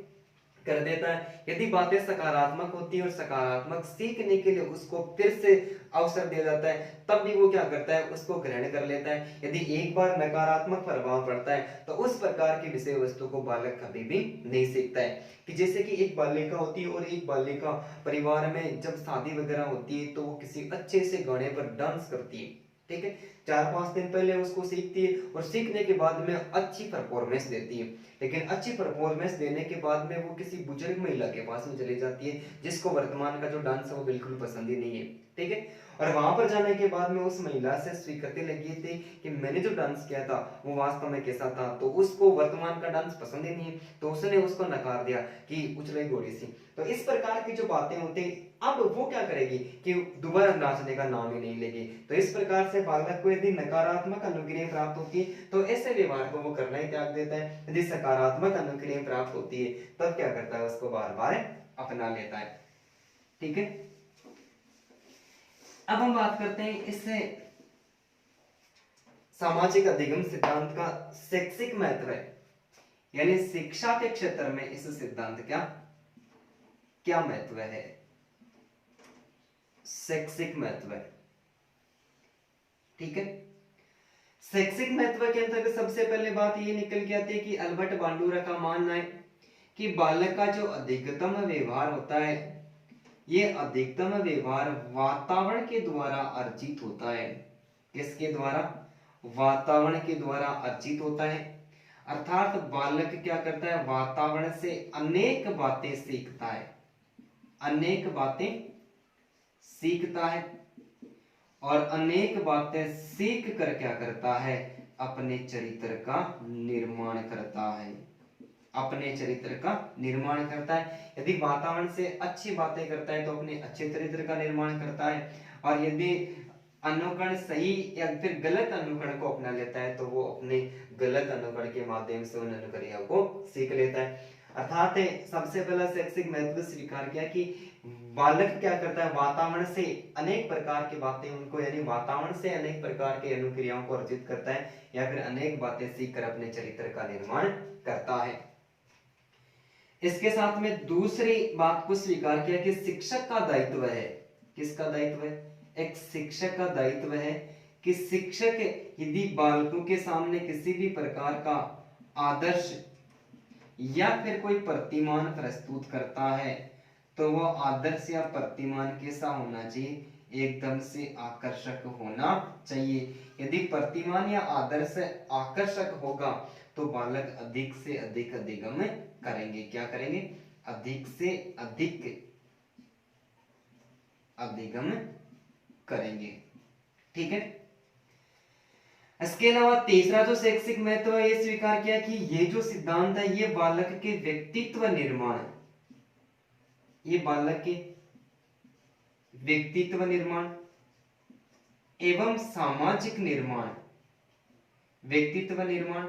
Speaker 1: कर देता है। यदि बातें सकारात्मक होती है और सकारात्मक सीखने के लिए उसको फिर से अवसर दिया जाता है तब भी वो क्या करता है? उसको ग्रहण कर लेता है। यदि एक बार नकारात्मक प्रभाव पड़ता है तो उस प्रकार की विषय वस्तु को बालक कभी भी नहीं सीखता है। कि जैसे कि एक बालिका होती है और एक बालिका परिवार में जब शादी वगैरह होती है तो वो किसी अच्छे से गाने पर डांस करती है, ठीक है, 4-5 दिन पहले उसको सीखती है और सीखने के बाद में अच्छी परफॉर्मेंस देती है, लेकिन अच्छी परफॉर्मेंस देने के बाद में वो किसी बुजुर्ग महिला के पास में चली जाती है जिसको वर्तमान का जो डांस है वो बिल्कुल पसंद ही नहीं है, ठीक है। और वहां पर जाने के बाद में उस महिला से स्वीकृति लगी थी कि मैंने जो डांस किया था वो वास्तव में कैसा था, तो उसको वर्तमान का डांस पसंद ही नहीं, तो उसने उसको नकार दिया कि उछले घोड़ी सी। तो इस प्रकार की जो बातें होती हैं अब वो क्या करेगी कि दोबारा नाचने का नाम ही नहीं लेगी। तो इस प्रकार से बालक को यदि नकारात्मक अनुक्रिया प्राप्त होती है तो ऐसे व्यवहार को वो करना ही त्याग देता है। यदि सकारात्मक अनुक्रिया प्राप्त होती है तब क्या करता है? उसको बार बार अपना लेता है, ठीक है। अब हम बात करते हैं इससे सामाजिक अधिगम सिद्धांत का शैक्षिक महत्व है, यानी शिक्षा के क्षेत्र में इस सिद्धांत का क्या महत्व है, शैक्षिक महत्व है, ठीक है। शैक्षिक महत्व के अंतर्गत सबसे पहले बात ये निकल के आती है कि अल्बर्ट बांडूरा का मानना है कि बालक का जो अधिकतम व्यवहार होता है ये अधिकतम व्यवहार वातावरण के द्वारा अर्जित होता है। किसके द्वारा? वातावरण के द्वारा अर्जित होता है। अर्थात बालक क्या करता है? वातावरण से अनेक बातें सीखता है, अनेक बातें सीखता है, और अनेक बातें सीख कर क्या करता है? अपने चरित्र का निर्माण करता है, अपने चरित्र का निर्माण करता है। यदि वातावरण से अच्छी बातें करता है तो अपने अच्छे चरित्र का निर्माण करता है, और यदि अनुकरण सही या फिर गलत अनुकरण को अपना लेता है तो वो अपने गलत अनुकरण के माध्यम से उन अनुक्रियाओं को सीख लेता है। अर्थात सबसे पहला शैक्षिक महत्व स्वीकार किया कि बालक क्या करता है? वातावरण से अनेक प्रकार की बातें उनको यानी वातावरण से अनेक प्रकार के अनुक्रियाओं को अर्जित करता है या फिर अनेक बातें सीखकर अपने चरित्र का निर्माण करता है। इसके साथ में दूसरी बात को स्वीकार किया कि शिक्षक का दायित्व है। किसका दायित्व है? एक शिक्षक का दायित्व है कि शिक्षक यदि बालकों के सामने किसी भी प्रकार का आदर्श या फिर कोई प्रतिमान प्रस्तुत करता है तो वह आदर्श या प्रतिमान कैसा होना चाहिए? एकदम से आकर्षक होना चाहिए। यदि प्रतिमान या आदर्श आकर्षक होगा तो बालक अधिक से अधिक अधिगम करेंगे। क्या करेंगे? अधिक से अधिक अधिगम करेंगे, ठीक है। इसके अलावा तीसरा जो शैक्षिक महत्व है ये स्वीकार किया कि ये जो सिद्धांत है ये बालक के व्यक्तित्व निर्माण ये बालक के व्यक्तित्व निर्माण एवं सामाजिक निर्माण, व्यक्तित्व निर्माण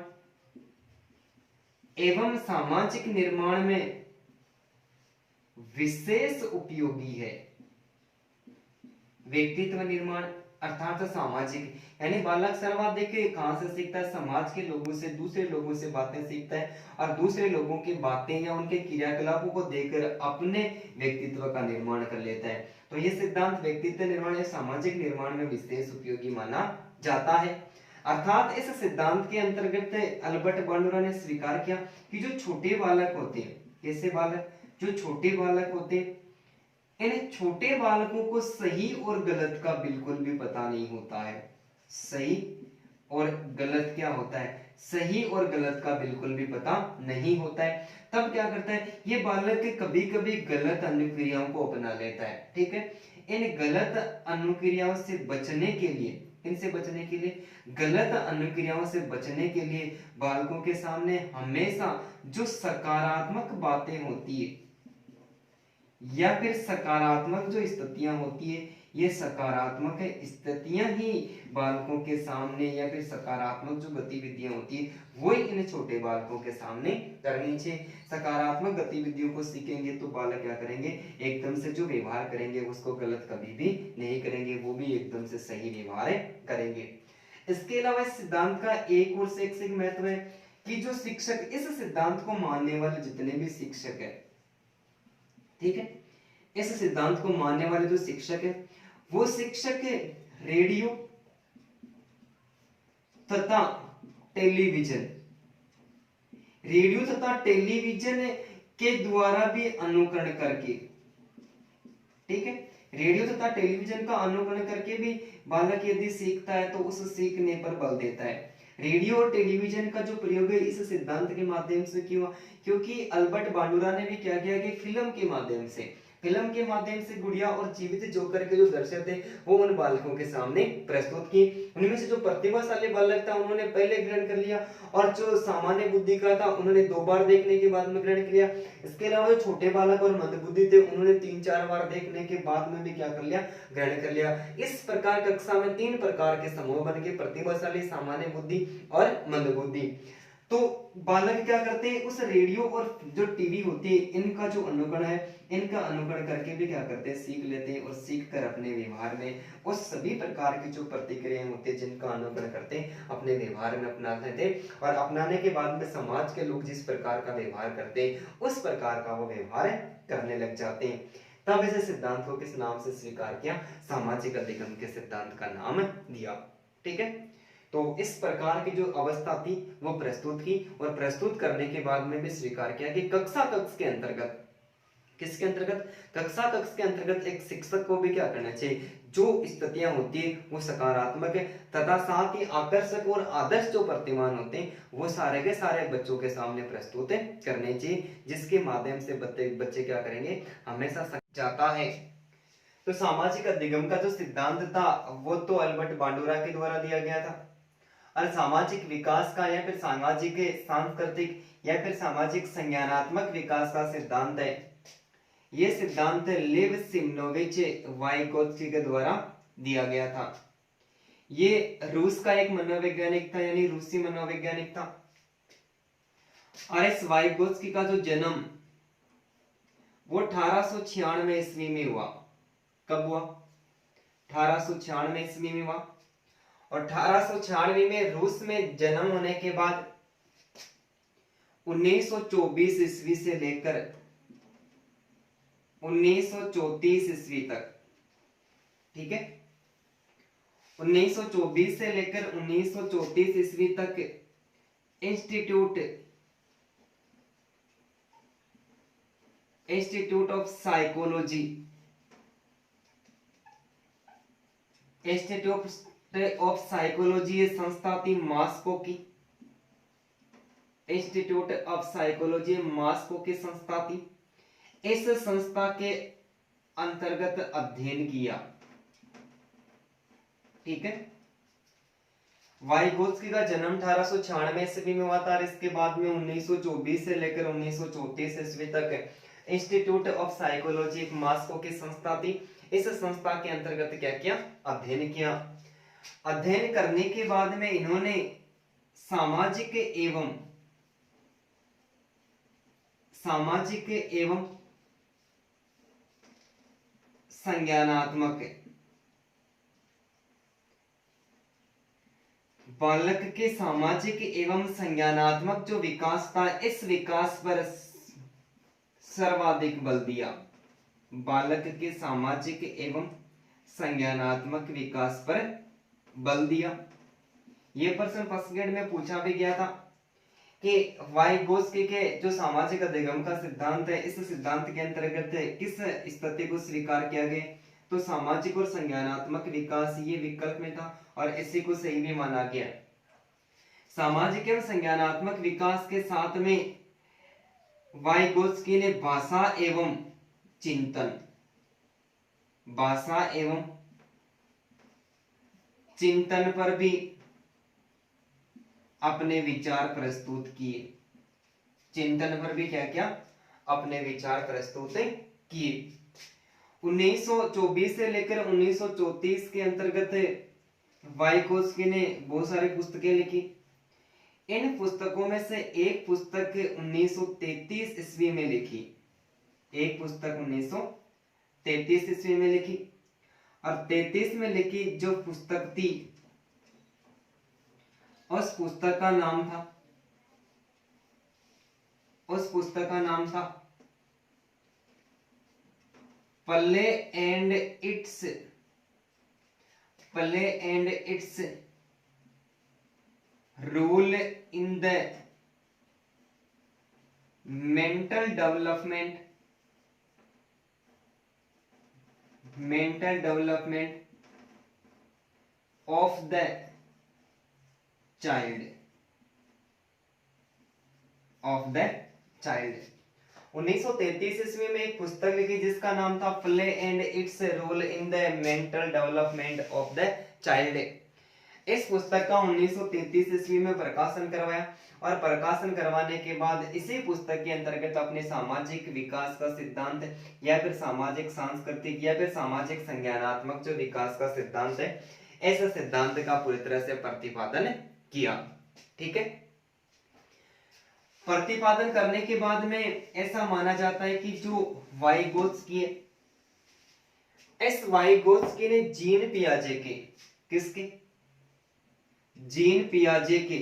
Speaker 1: एवं सामाजिक निर्माण में विशेष उपयोगी है। व्यक्तित्व निर्माण अर्थात सामाजिक, यानी बालक सर्वाधिक कहां से सीखता है? समाज के लोगों से, दूसरे लोगों से बातें सीखता है और दूसरे लोगों की बातें या उनके क्रियाकलापों को देखकर अपने व्यक्तित्व का निर्माण कर लेता है। तो ये सिद्धांत व्यक्तित्व निर्माण या सामाजिक निर्माण में विशेष उपयोगी माना जाता है। अर्थात इस सिद्धांत के अंतर्गत अल्बर्ट बांडुरा ने स्वीकार किया कि जो छोटे बालक होते हैं, कैसे बालक? जो छोटे बालक होते हैं, इन छोटे बालकों को सही और गलत का बिल्कुल भी पता नहीं होता है। सही और गलत क्या होता है? सही और गलत का बिल्कुल भी पता नहीं होता है। तब क्या करता है ये बालक? कभी कभी गलत अनुक्रियाओं को अपना लेता है। ठीक है, इन गलत अनुक्रियाओं से बचने के लिए, इनसे बचने के लिए, गलत अनुक्रियाओं से बचने के लिए बालकों के सामने हमेशा जो सकारात्मक बातें होती है या फिर सकारात्मक जो स्थितियां होती है, ये सकारात्मक स्थितियां ही बालकों के सामने या फिर सकारात्मक जो गतिविधियां होती है वो इन छोटे बालकों के सामने करनी चाहिए। सकारात्मक गतिविधियों को सीखेंगे तो बालक क्या करेंगे? एकदम से जो व्यवहार करेंगे उसको गलत कभी भी नहीं करेंगे, वो भी एकदम से सही व्यवहार करेंगे। इसके अलावा इस सिद्धांत का एक और से एक महत्व है कि जो शिक्षक, इस सिद्धांत को मानने वाले जितने भी शिक्षक है, ठीक है, इस सिद्धांत को मानने वाले जो शिक्षक है वो शिक्षक रेडियो तथा टेलीविजन, रेडियो तथा टेलीविजन के द्वारा भी अनुकरण करके, ठीक है, रेडियो तथा टेलीविजन का अनुकरण करके भी बालक यदि सीखता है तो उस सीखने पर बल देता है। रेडियो और टेलीविजन का जो प्रयोग है इस सिद्धांत के माध्यम से क्यों? क्योंकि अल्बर्ट बांडुरा ने भी क्या किया कि फिल्म के माध्यम से गुड़िया और जीवित जोकर के जो दृश्य थे वो उन बालकों के सामने प्रस्तुत किए। उनमें से जो प्रतिभाशाली बालक था उन्होंने पहले ग्रहण कर लिया और जो सामान्य बुद्धि का था उन्होंने 2 बार देखने के बाद में ग्रहण किया। इसके अलावा जो छोटे बालक और मंदबुद्धि थे उन्होंने 3-4 बार देखने के बाद में भी क्या कर लिया? ग्रहण कर लिया। इस प्रकार कक्षा में 3 प्रकार के समूह बन के प्रतिभाशाली, सामान्य बुद्धि और मंदबुद्धि। तो बालक क्या करते हैं? उस रेडियो और जो टीवी होती है इनका जो अनुकरण है, इनका अनुकरण करके भी क्या करते हैं? सीख लेते हैं और सीख कर अपने व्यवहार में उस सभी प्रकार की जो प्रतिक्रियाएं होती है जिनका अनुकरण करते हैं अपने व्यवहार में अपनाते थे और अपनाने के बाद में समाज के लोग जिस प्रकार का व्यवहार करते हैं उस प्रकार का वो व्यवहार करने लग जाते हैं। तब इस सिद्धांत को किस नाम से स्वीकार किया? सामाजिक अधिगम के सिद्धांत का नाम दिया। ठीक है, तो इस प्रकार की जो अवस्था थी वो प्रस्तुत की और प्रस्तुत करने के बाद में भी स्वीकार किया कि कक्षा कक्ष के अंतर्गत, किसके अंतर्गत? कक्षा कक्ष के अंतर्गत एक शिक्षक को भी क्या करना चाहिए? जो स्थितियां होती है वो सकारात्मक है तथा साथ ही आकर्षक और आदर्श जो प्रतिमान होते हैं वो सारे के सारे बच्चों के सामने प्रस्तुत करने चाहिए, जिसके माध्यम से बच्चे क्या करेंगे? हमेशा जाता है। तो सामाजिक अधिगम का जो सिद्धांत था वो तो अल्बर्ट बांडुरा के द्वारा दिया गया था और सामाजिक विकास का या फिर सामाजिक सांस्कृतिक या फिर सामाजिक संज्ञानात्मक विकास का सिद्धांत है, ये सिद्धांत लेव सिमनोविच वाइगोत्स्की के द्वारा दिया गया था। ये रूस का एक मनोवैज्ञानिक था, यानी रूसी मनोवैज्ञानिक था। और इस वाइगोत्स्की का जो जन्म वो 1896 ईस्वी में हुआ। कब हुआ? 1896 ईस्वी में हुआ। और 1896 में रूस में जन्म होने के बाद 1924 ईस्वी से लेकर 1934 ईस्वी तक, ठीक है, 1924 से लेकर 1934 ईस्वी तक institute of psychology, institute of psychology ये संस्था थी मॉस्को की। इंस्टीट्यूट ऑफ साइकोलॉजी मॉस्को की संस्था थी। इस संस्था के अंतर्गत अध्ययन किया। ठीक है, वाइगोत्स्की का जन्म 1896 ईस्वी में हुआ था और इसके बाद में 1924 से लेकर 1934 ईस्वी तक इंस्टीट्यूट ऑफ साइकोलॉजी एक मॉस्को की संस्था थी। इस संस्था के अंतर्गत क्या किया, अध्ययन किया। अध्ययन करने के बाद में इन्होंने सामाजिक एवं संज्ञानात्मक बालक के सामाजिक एवं संज्ञानात्मक जो विकास था, इस विकास पर सर्वाधिक बल दिया। बालक के सामाजिक एवं संज्ञानात्मक विकास पर बल दिया। यह प्रश्न फर्स्ट ग्रेड में पूछा भी गया था कि वाइगोत्स्की के जो सामाजिक अधिगम का सिद्धांत है, इस सिद्धांत के अंतर्गत किस स्थिति को स्वीकार किया गया, तो सामाजिक और संज्ञानात्मक विकास ये विकल्प में था और इसी को सही भी माना गया। सामाजिक एवं संज्ञानात्मक विकास के साथ में वाइगोत्स्की ने भाषा एवं चिंतन पर भी अपने विचार प्रस्तुत किए। चिंतन पर भी क्या क्या अपने विचार प्रस्तुत किए। 1924 से लेकर 1934 के अंतर्गत वाइगोत्स्की ने बहुत सारी पुस्तकें लिखी। इन पुस्तकों में से एक पुस्तक 1933 ईस्वी में लिखी, एक पुस्तक 1933 ईस्वी में लिखी, और 33 में लिखी जो पुस्तक थी, उस पुस्तक का नाम था play and its role in the mental development of the child. 1933 ईस्वी में एक पुस्तक लिखी जिसका नाम था play and its role in the mental development of the child. इस पुस्तक का 1933 ईस्वी में प्रकाशन करवाया और प्रकाशन करवाने के बाद इसी पुस्तक के अंतर्गत अपने सामाजिक विकास का सिद्धांत या फिर सामाजिक सांस्कृतिक या फिर सामाजिक संज्ञानात्मक जो विकास का सिद्धांत है, ऐसे सिद्धांत का पूरी तरह से प्रतिपादन किया। ठीक है, प्रतिपादन करने के बाद में ऐसा माना जाता है कि जो वाइगोत्स्की है, इस वाइगोत्स्की ने जीन पियाजे के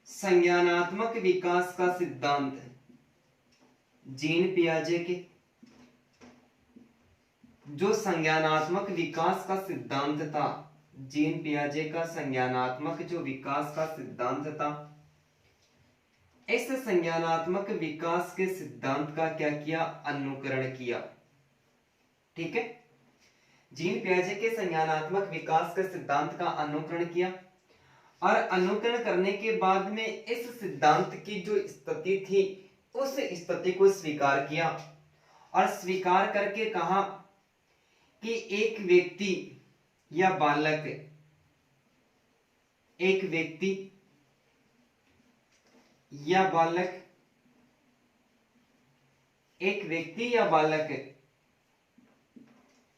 Speaker 1: संज्ञानात्मक विकास का सिद्धांत, जीन पियाजे के जो संज्ञानात्मक विकास का सिद्धांत था, जीन पियाजे का संज्ञानात्मक जो विकास का सिद्धांत था, इस संज्ञानात्मक विकास के सिद्धांत का क्या किया, अनुकरण किया। ठीक है, जीन पियाजे के संज्ञानात्मक विकास के सिद्धांत का अनुकरण किया और अनुकरण करने के बाद में इस सिद्धांत की जो स्थिति थी उस स्थिति को स्वीकार किया और स्वीकार करके कहा कि एक व्यक्ति या बालक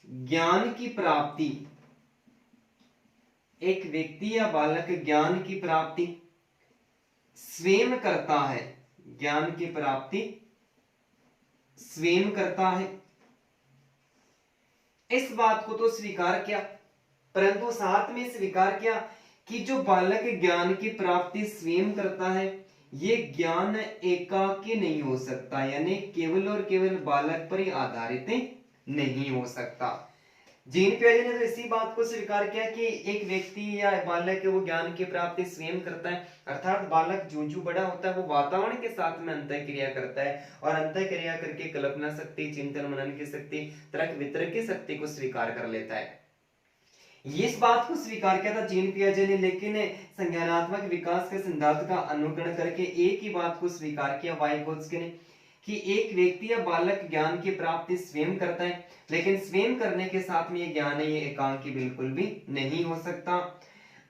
Speaker 1: ज्ञान की प्राप्ति स्वयं करता है, ज्ञान की प्राप्ति स्वयं करता है। इस बात को तो स्वीकार किया, परंतु साथ में स्वीकार किया कि जो बालक ज्ञान की प्राप्ति स्वयं करता है, ये ज्ञान एकाकी नहीं हो सकता, यानी केवल और केवल बालक पर ही आधारित नहीं हो सकता। जीन पियाजे ने तो इसी बात को स्वीकार किया कि एक व्यक्ति या बालक है वो ज्ञान की प्राप्ति स्वयं करता है, अर्थात बालक जो बड़ा होता है वो वातावरण के साथ में अंतःक्रिया करता है और अंतःक्रिया करके कल्पना शक्ति, चिंतन मनन की शक्ति, तर्क वितर्क की शक्ति को स्वीकार कर लेता है। इस बात को स्वीकार किया था जीन पियाजे ने, लेकिन संज्ञानात्मक विकास के सिद्धांत का अनुकरण करके एक ही बात को स्वीकार किया वाइगोत्स्की ने कि एक व्यक्ति या बालक ज्ञान की प्राप्ति स्वयं करता है, लेकिन स्वयं करने के साथ में ये ज्ञान है ये एकांकी बिल्कुल भी नहीं हो सकता।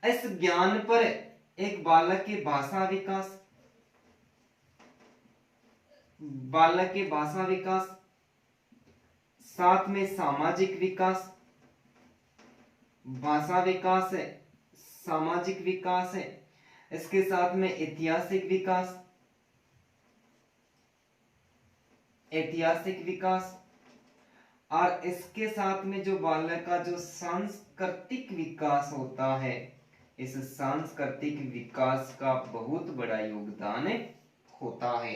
Speaker 1: इस ज्ञान पर एक बालक की भाषा विकास, बालक के भाषा विकास, साथ में सामाजिक विकास, भाषा विकास है, सामाजिक विकास है, इसके साथ में ऐतिहासिक विकास, ऐतिहासिक विकास, और इसके साथ में जो बालक का जो सांस्कृतिक विकास होता है, इस सांस्कृतिक विकास का बहुत बड़ा योगदान होता है।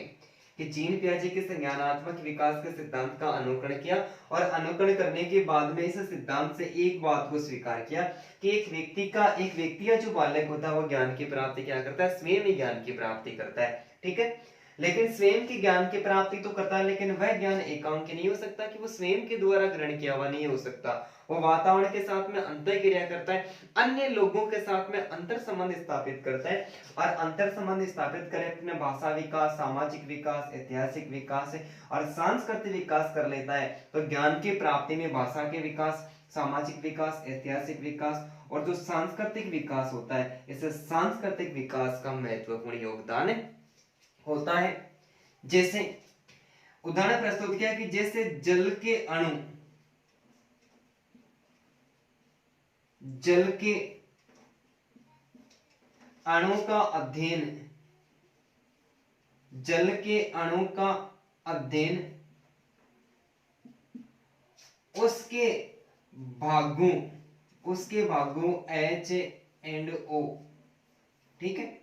Speaker 1: कि जीन पियाजे के संज्ञानात्मक विकास के सिद्धांत का अनुकरण किया और अनुकरण करने के बाद में इस सिद्धांत से एक बात को स्वीकार किया कि एक व्यक्ति या जो बालक होता है वो ज्ञान की प्राप्ति क्या करता है, स्वयं ही ज्ञान की प्राप्ति करता है। ठीक है, लेकिन स्वयं की ज्ञान की प्राप्ति तो करता है, लेकिन वह ज्ञान एकांकी नहीं हो सकता कि वो स्वयं के द्वारा ग्रहण किया हुआ नहीं हो सकता। वो वातावरण के साथ में अंतर क्रिया करता है, अन्य लोगों के साथ में अंतर संबंध स्थापित करता है, और अंतर संबंध स्थापित करे अपने भाषा विकास, सामाजिक विकास, ऐतिहासिक विकास और सांस्कृतिक विकास कर लेता है। तो ज्ञान की प्राप्ति में भाषा के विकास, सामाजिक विकास, ऐतिहासिक विकास और जो सांस्कृतिक विकास होता है, इस सांस्कृतिक विकास का महत्वपूर्ण योगदान होता है। जैसे उदाहरण प्रस्तुत किया कि जैसे जल के अणु का अध्ययन, जल के अणु का अध्ययन उसके भागों H एंड O, ठीक है,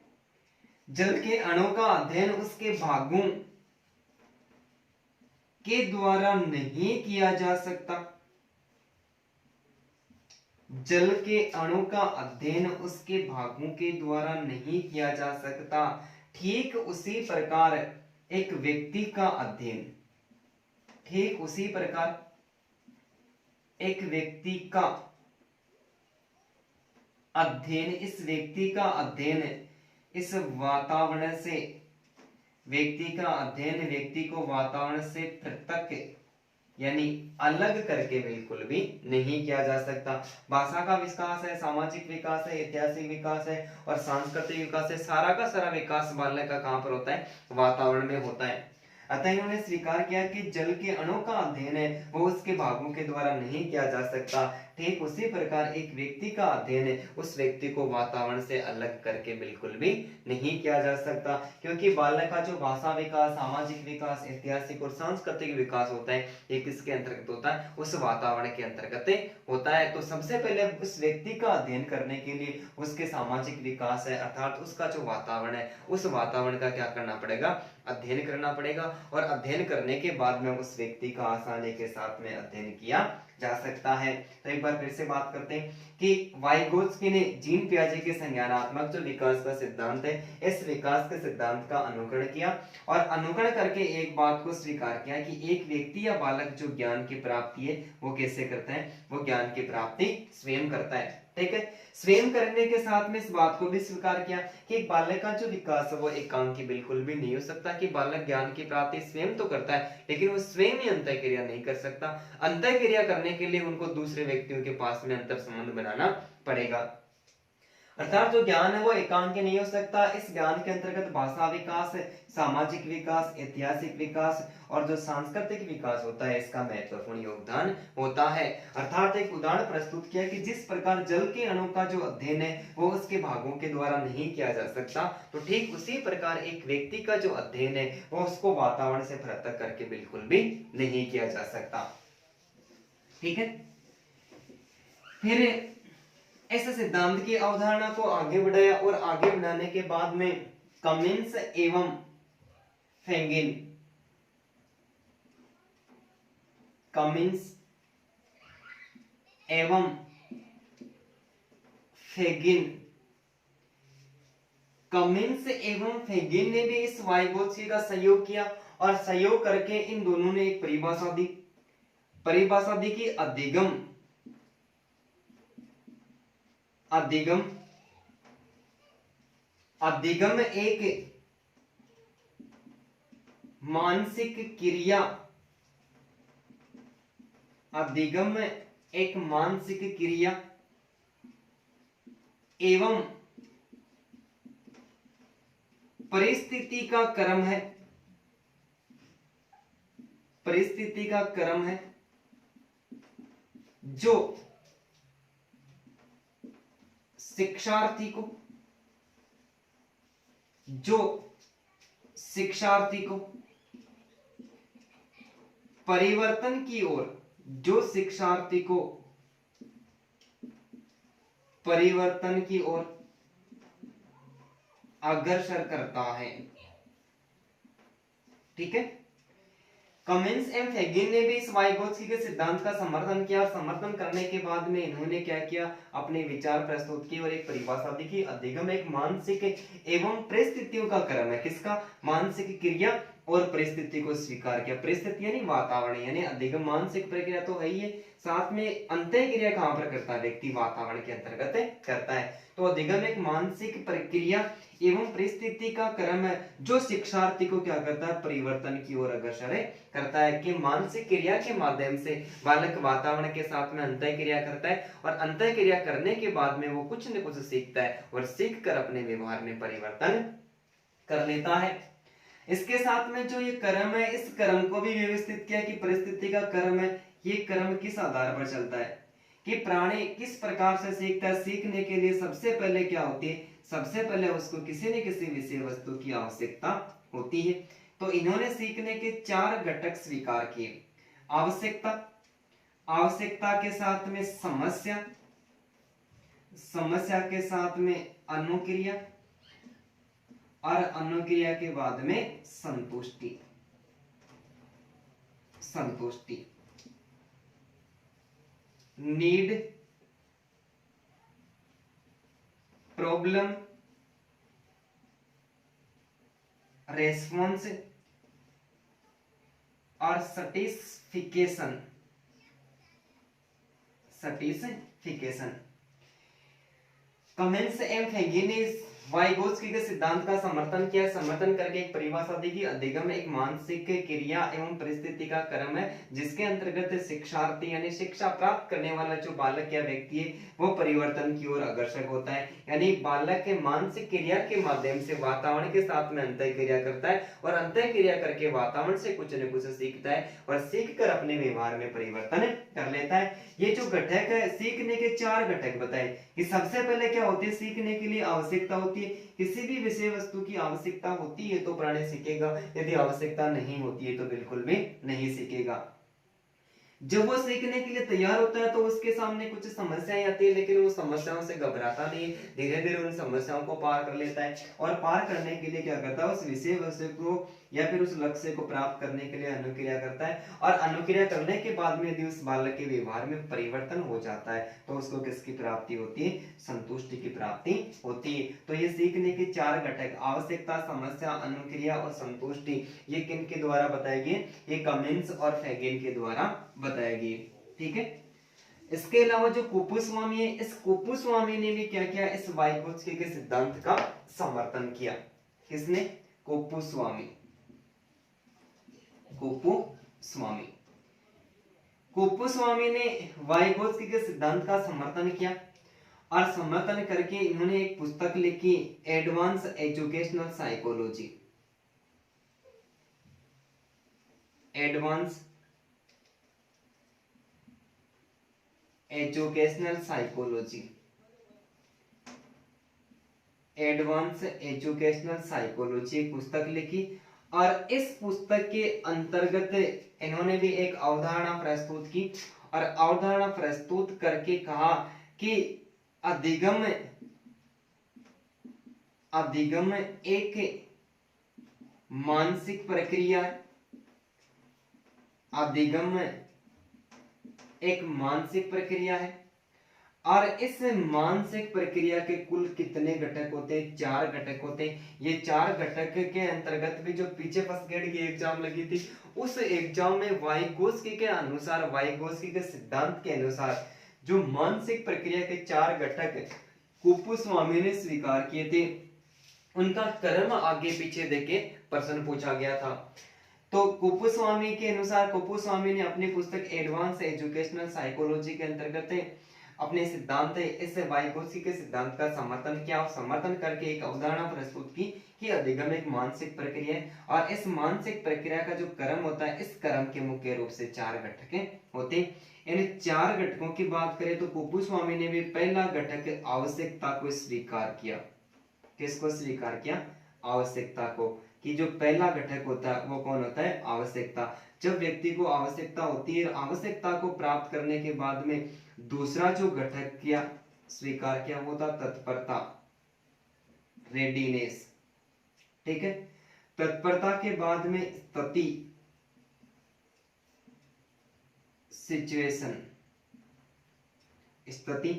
Speaker 1: जल के अणु का अध्ययन उसके भागों के द्वारा नहीं किया जा सकता। जल के अणु का अध्ययन उसके भागों के द्वारा नहीं किया जा सकता। ठीक उसी प्रकार एक व्यक्ति का अध्ययन, ठीक उसी प्रकार एक व्यक्ति का अध्ययन, इस व्यक्ति का अध्ययन इस वातावरण से, व्यक्ति का अध्ययन व्यक्ति को वातावरण से पृथक यानी अलग करके बिल्कुल भी नहीं किया जा सकता। भाषा का विकास है, सामाजिक विकास है, ऐतिहासिक विकास है और सांस्कृतिक विकास है, सारा का सारा विकास बालक का कहां पर होता है, वातावरण में होता है। अतः इन्होंने स्वीकार किया कि जल के अणु का अध्ययन है वो उसके भागों के द्वारा नहीं किया जा सकता। ठीक उसी प्रकार एक व्यक्ति का अध्ययन है उस व्यक्ति को वातावरण से अलग करके बिल्कुल भी नहीं किया जा सकता, क्योंकि बालक का जो भाषा विकास, सामाजिक विकास, ऐतिहासिक और सांस्कृतिक विकास होता है ये किसके अंतर्गत होता है, उस वातावरण के अंतर्गत होता है। तो सबसे पहले उस व्यक्ति का अध्ययन करने के लिए उसके सामाजिक विकास है अर्थात उसका जो वातावरण है उस वातावरण का क्या करना पड़ेगा, अध्ययन करना पड़ेगा, और अध्ययन करने के बाद में उस व्यक्ति का आसानी के साथ में अध्ययन किया जा सकता है। तो एक बार फिर से बात करते हैं कि वाइगोत्स्की ने जीन पियाजे के संज्ञानात्मक जो विकास का सिद्धांत है इस विकास के सिद्धांत का अनुकरण किया और अनुकरण करके एक बात को स्वीकार किया कि एक व्यक्ति या बालक जो ज्ञान की प्राप्ति है वो कैसे करता है, वो ज्ञान की प्राप्ति स्वयं करता है। ठीक है, स्वयं करने के साथ में इस बात को भी स्वीकार किया कि एक बालक का जो विकास है वो एकांकी बिल्कुल भी नहीं हो सकता, कि बालक ज्ञान की प्राप्ति स्वयं तो करता है लेकिन वो स्वयं ही अंतः क्रिया नहीं कर सकता। अंतः क्रिया करने के लिए उनको दूसरे व्यक्तियों के पास में अंतर संबंध बनाना पड़ेगा, अर्थात जो ज्ञान है वो एकांकी नहीं हो सकता। इस ज्ञान के अंतर्गत भाषा विकास, सामाजिक विकास, ऐतिहासिक विकास और जो सांस्कृतिक विकास होता है इसका महत्वपूर्ण योगदान होता है। अर्थात एक उदाहरण प्रस्तुत किया कि जिस प्रकार जल के अणु का जो अध्ययन है वो उसके भागों के द्वारा नहीं किया जा सकता, तो ठीक उसी प्रकार एक व्यक्ति का जो अध्ययन है वो उसको वातावरण से पृथक करके बिल्कुल भी नहीं किया जा सकता। ठीक है, फिर इस सिद्धांत की अवधारणा को आगे बढ़ाया और आगे बढ़ाने के बाद में कमिंस एवं फेगिन, कमिंस एवं फेगिन, कमिंस एवं फेगिन ने भी इस वाइगोत्स्की का सहयोग किया और सहयोग करके इन दोनों ने एक परिभाषा दी, परिभाषा दी कि अधिगम, अधिगम, अधिगम एक मानसिक क्रिया, अधिगम एक मानसिक क्रिया एवं परिस्थिति का क्रम है, परिस्थिति का क्रम है जो शिक्षार्थी को परिवर्तन की ओर अग्रसर करता है। ठीक है, कमिंस एवं फेगिन ने भी इस वाइगोत्स्की के सिद्धांत का समर्थन किया। समर्थन करने के बाद में इन्होंने क्या किया, अपने विचार प्रस्तुत किए और एक परिभाषा दी कि अधिगम एक मानसिक एवं परिस्थितियों का क्रम है। किसका? मानसिक क्रिया और परिस्थिति को स्वीकार किया। परिस्थिति यानी वातावरण, यानी अधिगम मानसिक प्रक्रिया तो है ही है, साथ में अंतः क्रिया कहां पर करता है? व्यक्ति वातावरण के अंतर्गत करता है। तो अधिगम एक मानसिक प्रक्रिया एवं परिस्थिति का क्रम है जो शिक्षार्थी को क्या करता है? परिवर्तन की ओर अग्रसर करता है। कि मानसिक क्रिया के माध्यम से बालक वातावरण के साथ में अंतः क्रिया करता है और अंतः क्रिया करने के बाद में वो कुछ न कुछ सीखता है और सीख कर अपने व्यवहार में परिवर्तन कर लेता है। इसके साथ में जो ये क्रम है, इस क्रम को भी व्यवस्थित किया कि परिस्थिति का क्रम है, ये क्रम किस आधार पर चलता है कि प्राणी किस प्रकार से सीखता है। सीखने के लिए सबसे पहले क्या होती है? सबसे पहले उसको किसी न किसी विषय वस्तु की आवश्यकता होती है। तो इन्होंने सीखने के 4 घटक स्वीकार किए। आवश्यकता के साथ में समस्या के साथ में अनुक्रिया और अनुक्रिया के बाद में संतुष्टि। नीड, प्रॉब्लम, रेस्पॉन्स और सटिस्फिकेशन। कमेंस एवं फेगिन ने वाइगोत्स्की के सिद्धांत का समर्थन किया। समर्थन करके एक परिभाषा दी कि अधिगम एक मानसिक क्रिया एवं परिस्थिति का क्रम है जिसके अंतर्गत शिक्षार्थी यानी शिक्षा प्राप्त करने वाला जो बालक या व्यक्ति है वो परिवर्तन की ओर अग्रसर होता है। यानी बालक के मानसिक क्रिया के माध्यम से वातावरण के साथ में अंतः क्रिया करता है और अंतः क्रिया करके वातावरण से कुछ न कुछ सीखता है और सीख कर अपने व्यवहार में परिवर्तन कर लेता है। ये जो घटक है, सीखने के 4 घटक बताए कि सबसे पहले क्या होती है? सीखने के लिए आवश्यकता होती है। किसी भी विषय वस्तु की आवश्यकता होती है तो प्राणी सीखेगा, यदि आवश्यकता नहीं होती है तो बिल्कुल भी नहीं सीखेगा। जब वो सीखने के लिए तैयार होता है तो उसके सामने कुछ समस्याएं आती है, लेकिन वो समस्याओं से घबराता नहीं, धीरे धीरे उन समस्याओं को पार कर लेता है और पार करने के लिए क्या करता है? उस विषय वस्तु को या फिर उस लक्ष्य को प्राप्त करने के लिए अनुक्रिया करता है और अनुक्रिया करने के बाद में यदि उस बालक के व्यवहार में परिवर्तन हो जाता है तो उसको किसकी प्राप्ति होती है? संतुष्टि की प्राप्ति होती है। तो ये सीखने के 4 घटक आवश्यकता, समस्या, अनुक्रिया और संतुष्टि, ये किन के द्वारा बताए गए? ये कमिंस और फेगिन के द्वारा बताया गया। ठीक है, इसके अलावा जो कुपुस्वामी है, इस कुपुस्वामी ने भी क्या किया? इस वाइगोत्स्की के सिद्धांत का समर्थन किया। किसने? कुपुस्वामी ने वाइगोत्स्की के सिद्धांत का समर्थन किया और समर्थन करके इन्होंने एक पुस्तक लिखी, advance educational psychology. Advance educational psychology पुस्तक लिखी और इस पुस्तक के अंतर्गत इन्होंने भी एक अवधारणा प्रस्तुत की और अवधारणा प्रस्तुत करके कहा कि अधिगम एक मानसिक प्रक्रिया है। अधिगम एक मानसिक प्रक्रिया है और इस मानसिक प्रक्रिया के कुल कितने घटक होते हैं? 4 घटक होते हैं। ये 4 घटक के अंतर्गत भी जो पीछे फर्स्ट ग्रेड की एग्जाम लगी थी उस एग्जाम में वाइगोत्स्की के अनुसार, वाइगोत्स्की के सिद्धांत के अनुसार जो मानसिक प्रक्रिया के 4 घटक कुपुस्वामी ने स्वीकार किए थे उनका क्रम आगे पीछे देके प्रश्न पूछा गया था। तो कुपुस्वामी के अनुसार, कुपुस्वामी ने अपनी पुस्तक एडवांस एजुकेशनल साइकोलॉजी के अंतर्गत अपने सिद्धांत है इस वाइगोत्स्की के सिद्धांत का समर्थन किया और समर्थन करके एक अवधारणा प्रस्तुत की कि अधिगम एक मानसिक प्रक्रिया है और इस मानसिक प्रक्रिया का जो क्रम होता है, इस क्रम के मुख्य रूप से 4 घटक होते हैं। इन 4 घटकों की बात करें तो कुपुस्वामी ने भी पहला घटक आवश्यकता को स्वीकार किया। किसको स्वीकार किया? आवश्यकता को, कि जो पहला घटक होता है वो कौन होता है? आवश्यकता। जब व्यक्ति को आवश्यकता होती है, आवश्यकता को प्राप्त करने के बाद में दूसरा जो घटक किया स्वीकार किया वो था तत्परता, रेडीनेस। ठीक है, तत्परता के बाद में स्थिति, सिचुएशन, स्थिति,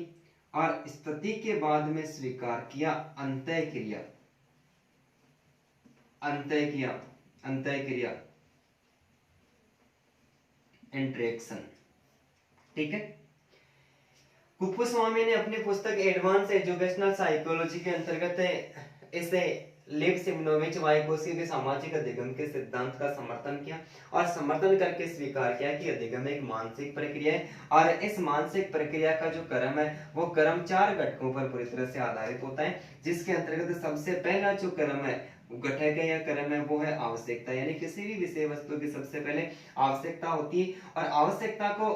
Speaker 1: और स्थिति के बाद में स्वीकार किया अंतःक्रिया, अंतःक्रिया, इंटरेक्शन। ठीक है, कुपुस्वामी ने अपनी पुस्तक एडवांस एजुकेशनल साइकोलॉजी के अंतर्गत इसे लेव सिमनोविच वाइगोत्स्की के सामाजिक अधिगम के सिद्धांत का समर्थन किया और समर्थन करके स्वीकार किया कि अधिगम एक मानसिक प्रक्रिया है और इस मानसिक प्रक्रिया का जो क्रम है वो क्रम 4 घटकों पर पूरी तरह से आधारित होता है, जिसके अंतर्गत सबसे पहला जो क्रम है घटक है या क्रम है वो है आवश्यकता। यानी किसी भी विषय वस्तु की सबसे पहले आवश्यकता होती है और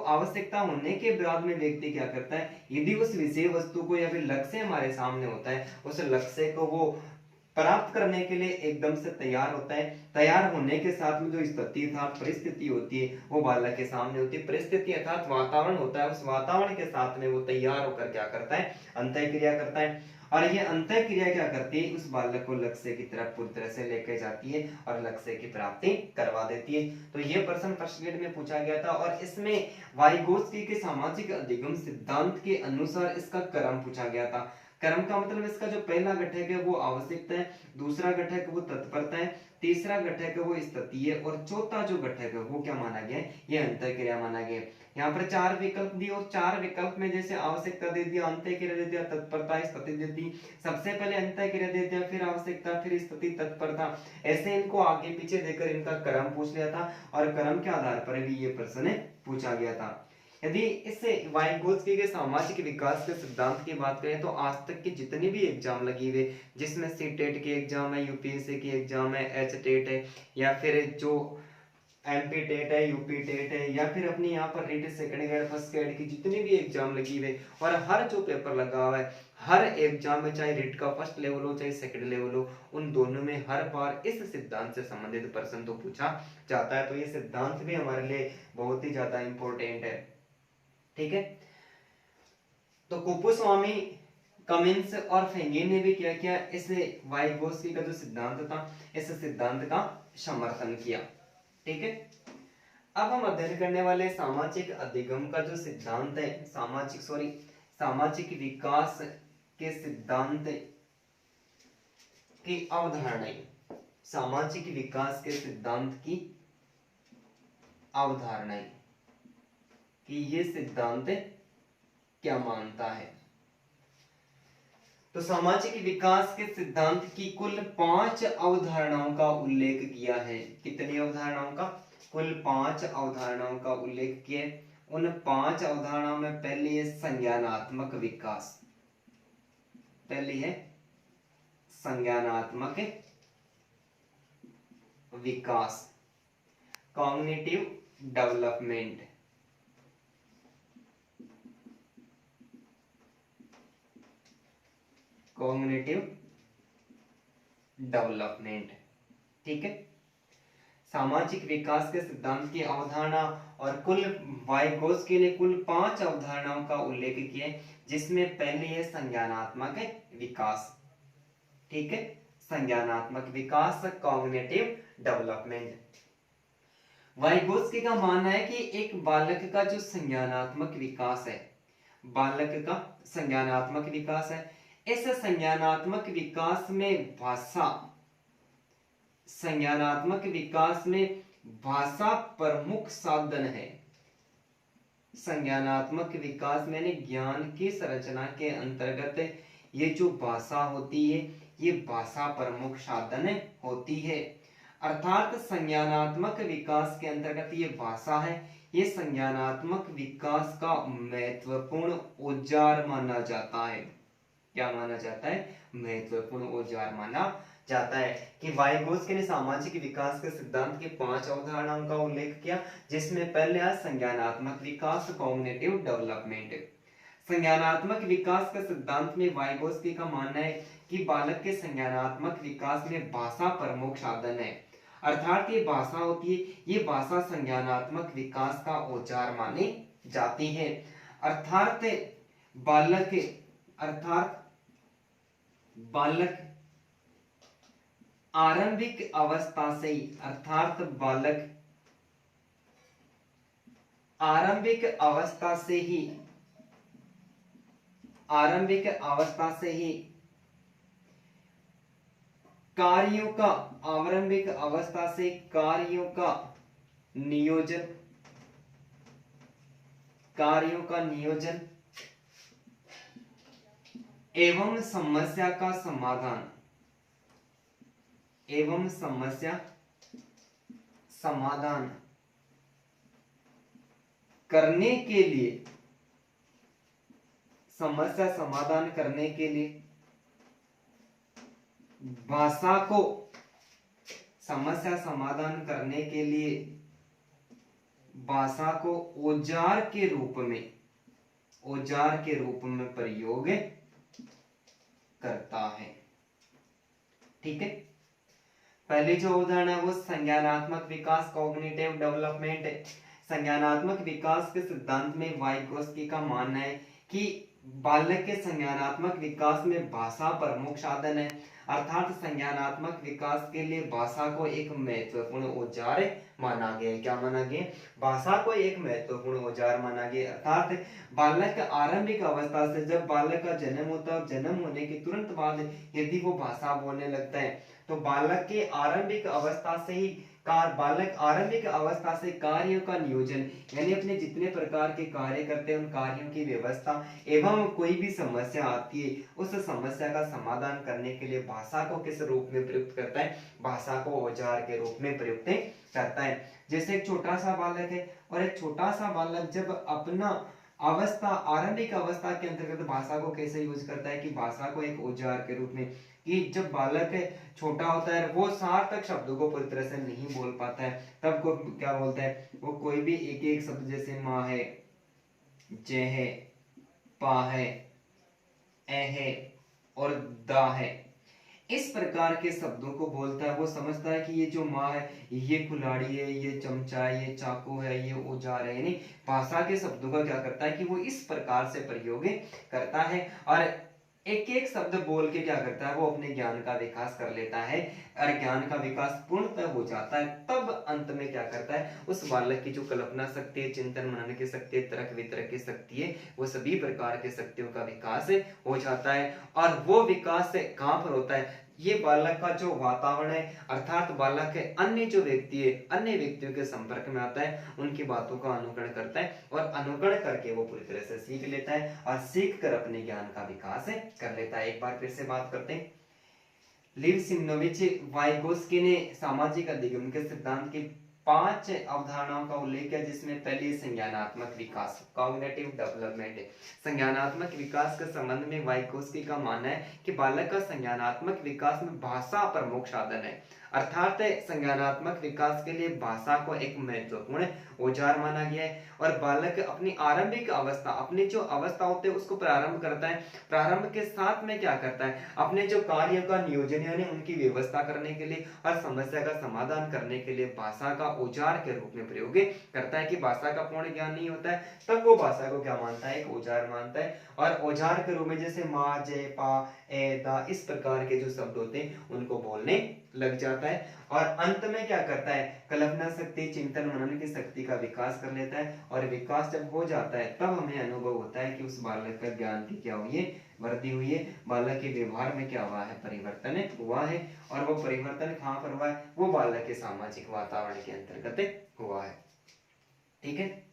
Speaker 1: आवश्यकता होने के बाद में व्यक्ति क्या करता है, यदि उस विषय वस्तु को या फिर लक्ष्य हमारे सामने होता है, उस लक्ष्य को वो प्राप्त करने के लिए एकदम से तैयार होता है। तैयार होने के साथ में जो स्थिति अर्थात परिस्थिति होती है वो बालक के सामने होती है। परिस्थिति अर्थात वातावरण होता है, उस वातावरण के साथ में वो तैयार होकर क्या करता है, अंतःक्रिया करता है और ये अंतःक्रिया क्या करती है, उस बालक को लक्ष्य की तरफ पूरी तरह से लेकर जाती है और लक्ष्य की प्राप्ति करवा देती है। तो ये प्रश्न फर्स्ट ग्रेड में पूछा गया था और इसमें वाइगोत्स्की के सामाजिक अधिगम सिद्धांत के अनुसार इसका क्रम पूछा गया था। क्रम का मतलब इसका जो पहला घटक है वो आवश्यकता है, दूसरा घटक वो तत्परता है, तीसरा घटक वो स्थिति है और चौथा जो घटक है वो क्या माना गया है, ये अंतःक्रिया माना गया है। यहाँ पर 4 विकल्प दिए और 4 विकल्प में जैसे आवश्यकता दे दिया, अंतःक्रिया दे दिया, तत्परता, स्थिति दे दी, सबसे पहले अंतःक्रिया दे दिया, फिर आवश्यकता, फिर स्थिति, तत्परता, ऐसे इनको आगे पीछे देकर इनका क्रम पूछ लिया था और क्रम के आधार पर भी ये प्रश्न पूछा गया था। यदि इससे वाइगोत्स्की के सामाजिक विकास के सिद्धांत की बात करें तो आज तक के जितने भी एग्जाम लगी हुए, जिसमें सी टेट के एग्जाम है, यूपीएससी की एग्जाम है, एच टेट है या फिर जो एमपी टेट है, यूपी टेट है या फिर अपनी यहाँ पर REET second grade first grade की जितनी भी एग्जाम लगी हुए और हर जो पेपर लगा हुआ है, हर एग्जाम में चाहे रीट का फर्स्ट लेवल हो चाहे सेकंड लेवल हो, उन दोनों में हर बार इस सिद्धांत से संबंधित प्रश्न तो पूछा जाता है। तो ये सिद्धांत भी हमारे लिए बहुत ही ज्यादा इंपॉर्टेंट है। ठीक है, तो कुपुस्वामी, कमिंस और फेंगे ने भी क्या किया, इस वाइगोत्स्की का जो सिद्धांत था इस सिद्धांत का समर्थन किया। ठीक है, अब हम अध्ययन करने वाले सामाजिक अधिगम का जो सिद्धांत है, सामाजिक विकास के सिद्धांत की अवधारणाएं, सामाजिक विकास के सिद्धांत की अवधारणाएं कि ये सिद्धांत क्या मानता है। तो सामाजिक विकास के सिद्धांत की कुल 5 अवधारणाओं का उल्लेख किया है। कितनी अवधारणाओं का? कुल 5 अवधारणाओं का उल्लेख किया। उन 5 अवधारणाओं में पहली है संज्ञानात्मक विकास। पहली है संज्ञानात्मक विकास, कॉग्निटिव डेवलपमेंट। Cognitive development. ठीक है, सामाजिक विकास के सिद्धांत की अवधारणा और कुल वाइगोत्स्की ने कुल 5 अवधारणाओं का उल्लेख किया, जिसमें पहली है संज्ञानात्मक विकास। ठीक है, संज्ञानात्मक विकास, कॉग्निटिव डेवलपमेंट। वाइगोत्स्की का मानना है कि एक बालक का जो संज्ञानात्मक विकास है, बालक का संज्ञानात्मक विकास है, इस संज्ञानात्मक विकास में भाषा, संज्ञानात्मक विकास में भाषा प्रमुख साधन है। संज्ञानात्मक विकास में ज्ञान की संरचना के अंतर्गत ये जो भाषा होती है ये भाषा प्रमुख साधन होती है। अर्थात संज्ञानात्मक विकास के अंतर्गत ये भाषा है, ये संज्ञानात्मक विकास का महत्वपूर्ण औजार माना जाता है। क्या माना जाता है? महत्वपूर्ण औजार माना जाता है। कि वाइगोत्स्की ने सामाजिक विकास के सिद्धांत की 5 अवधारणाओं का उल्लेख किया, जिसमें पहले है संज्ञानात्मक विकास, कॉग्निटिव डेवलपमेंट। संज्ञानात्मक विकास के सिद्धांत में वाइगोत्स्की का मानना है कि बालक के संज्ञानात्मक विकास में भाषा प्रमुख साधन है। अर्थात ये भाषा होती है, ये भाषा संज्ञानात्मक विकास का औजार मानी जाती है। अर्थात बालक आरंभिक अवस्था से ही, अर्थात बालक आरंभिक अवस्था से ही कार्यों का नियोजन एवं समस्या समाधान करने के लिए भाषा को औजार के रूप में प्रयोग करता है। ठीक है, पहली जो उदाहरण है वो संज्ञानात्मक विकास, कॉग्निटिव डेवलपमेंट है। संज्ञानात्मक विकास के सिद्धांत में वाइगोत्स्की का मानना है कि बालक के संज्ञानात्मक विकास में भाषा प्रमुख साधन है। अर्थात संज्ञानात्मक विकास के लिए भाषा को एक महत्वपूर्ण औजार माना गया। क्या माना गया? भाषा को एक महत्वपूर्ण औजार माना गया। अर्थात बालक आरंभिक अवस्था से, जब बालक का जन्म होता है, जन्म होने के तुरंत बाद यदि वो भाषा बोलने लगता है, तो बालक आरंभिक अवस्था से कार्यों का नियोजन, यानी अपने जितने प्रकार के कार्य करते हैं उन कार्यों की व्यवस्था एवं कोई भी समस्या आती है उस समस्या का समाधान करने के लिए भाषा को किस रूप में प्रयुक्त करता है? भाषा को औजार के रूप में प्रयुक्त करता है। जैसे एक छोटा सा बालक है, और एक छोटा सा बालक जब अपना आरंभिक अवस्था के अंतर्गत भाषा को कैसे यूज करता है? कि भाषा को एक औजार के रूप में, कि जब बालक छोटा होता है वो सार्थक शब्दों को पूरी तरह से नहीं बोल पाता है, तब को क्या बोलता है? वो कोई भी एक एक शब्द, जैसे माँ है, जे है, पा है, ए है और दा है, इस प्रकार के शब्दों को बोलता है। वो समझता है कि ये जो माँ है, ये कुल्हाड़ी है, ये चमचा है, ये चाकू है, ये औजार है। यानी भाषा के शब्दों का क्या करता है कि वो इस प्रकार से प्रयोग करता है, और एक एक शब्द बोल के क्या करता है? वो अपने ज्ञान का विकास कर लेता है, और ज्ञान का विकास पूर्णतः हो जाता है। तब अंत में क्या करता है? उस बालक की जो कल्पना शक्ति है, चिंतन मनन की शक्ति है, तर्क वितर्क की शक्ति है, वो सभी प्रकार के शक्तियों का विकास हो जाता है। और वो विकास कहाँ पर होता है? ये बालक का जो वातावरण है, अर्थात बालक अन्य व्यक्तियों के संपर्क में आता है, उनकी बातों का अनुकरण करता है, और अनुकरण करके वो पूरी तरह से सीख लेता है, और सीख कर अपने ज्ञान का विकास कर लेता है। एक बार फिर से बात करते हैं। लीव सिमनोविच वाइगोत्स्की ने सामाजिक अधिगम के सिद्धांत की 5 अवधारणाओं का उल्लेख किया, जिसमें पहली संज्ञानात्मक विकास, कॉग्निटिव डेवलपमेंट है। संज्ञानात्मक विकास के संबंध में वाइगोत्स्की का मानना है कि बालक का संज्ञानात्मक विकास में भाषा प्रमुख साधन है। अर्थात संज्ञानात्मक विकास के लिए भाषा को एक महत्वपूर्ण औजार माना गया है, और बालक अपनी आरंभिक अवस्था, अपनी जो अवस्था होते है उसको प्रारंभ करता है। प्रारंभ के साथ में क्या करता है? अपने जो कार्यों का नियोजन, यानी उनकी व्यवस्था करने के लिए और समस्या का समाधान करने के लिए भाषा का औजार के रूप में प्रयोग करता है। कि भाषा का पूर्ण ज्ञान नहीं होता है, तब वो भाषा को क्या मानता है? एक औजार मानता है, और औजार के रूप में जैसे माँ, जय, पा, ए, दा, इस प्रकार के जो शब्द होते हैं उनको बोलने लग जाता है। और अंत में क्या करता है? कल्पना शक्ति, चिंतन मनन की शक्ति का विकास कर लेता है, और विकास जब हो जाता है तब हमें अनुभव होता है कि उस बालक का ज्ञान की क्या हुई है? वृद्धि हुई है। बालक के व्यवहार में क्या हुआ है? परिवर्तन हुआ है। और वो परिवर्तन कहाँ पर हुआ है? वो बालक के सामाजिक वातावरण के अंतर्गत हुआ है। ठीक है,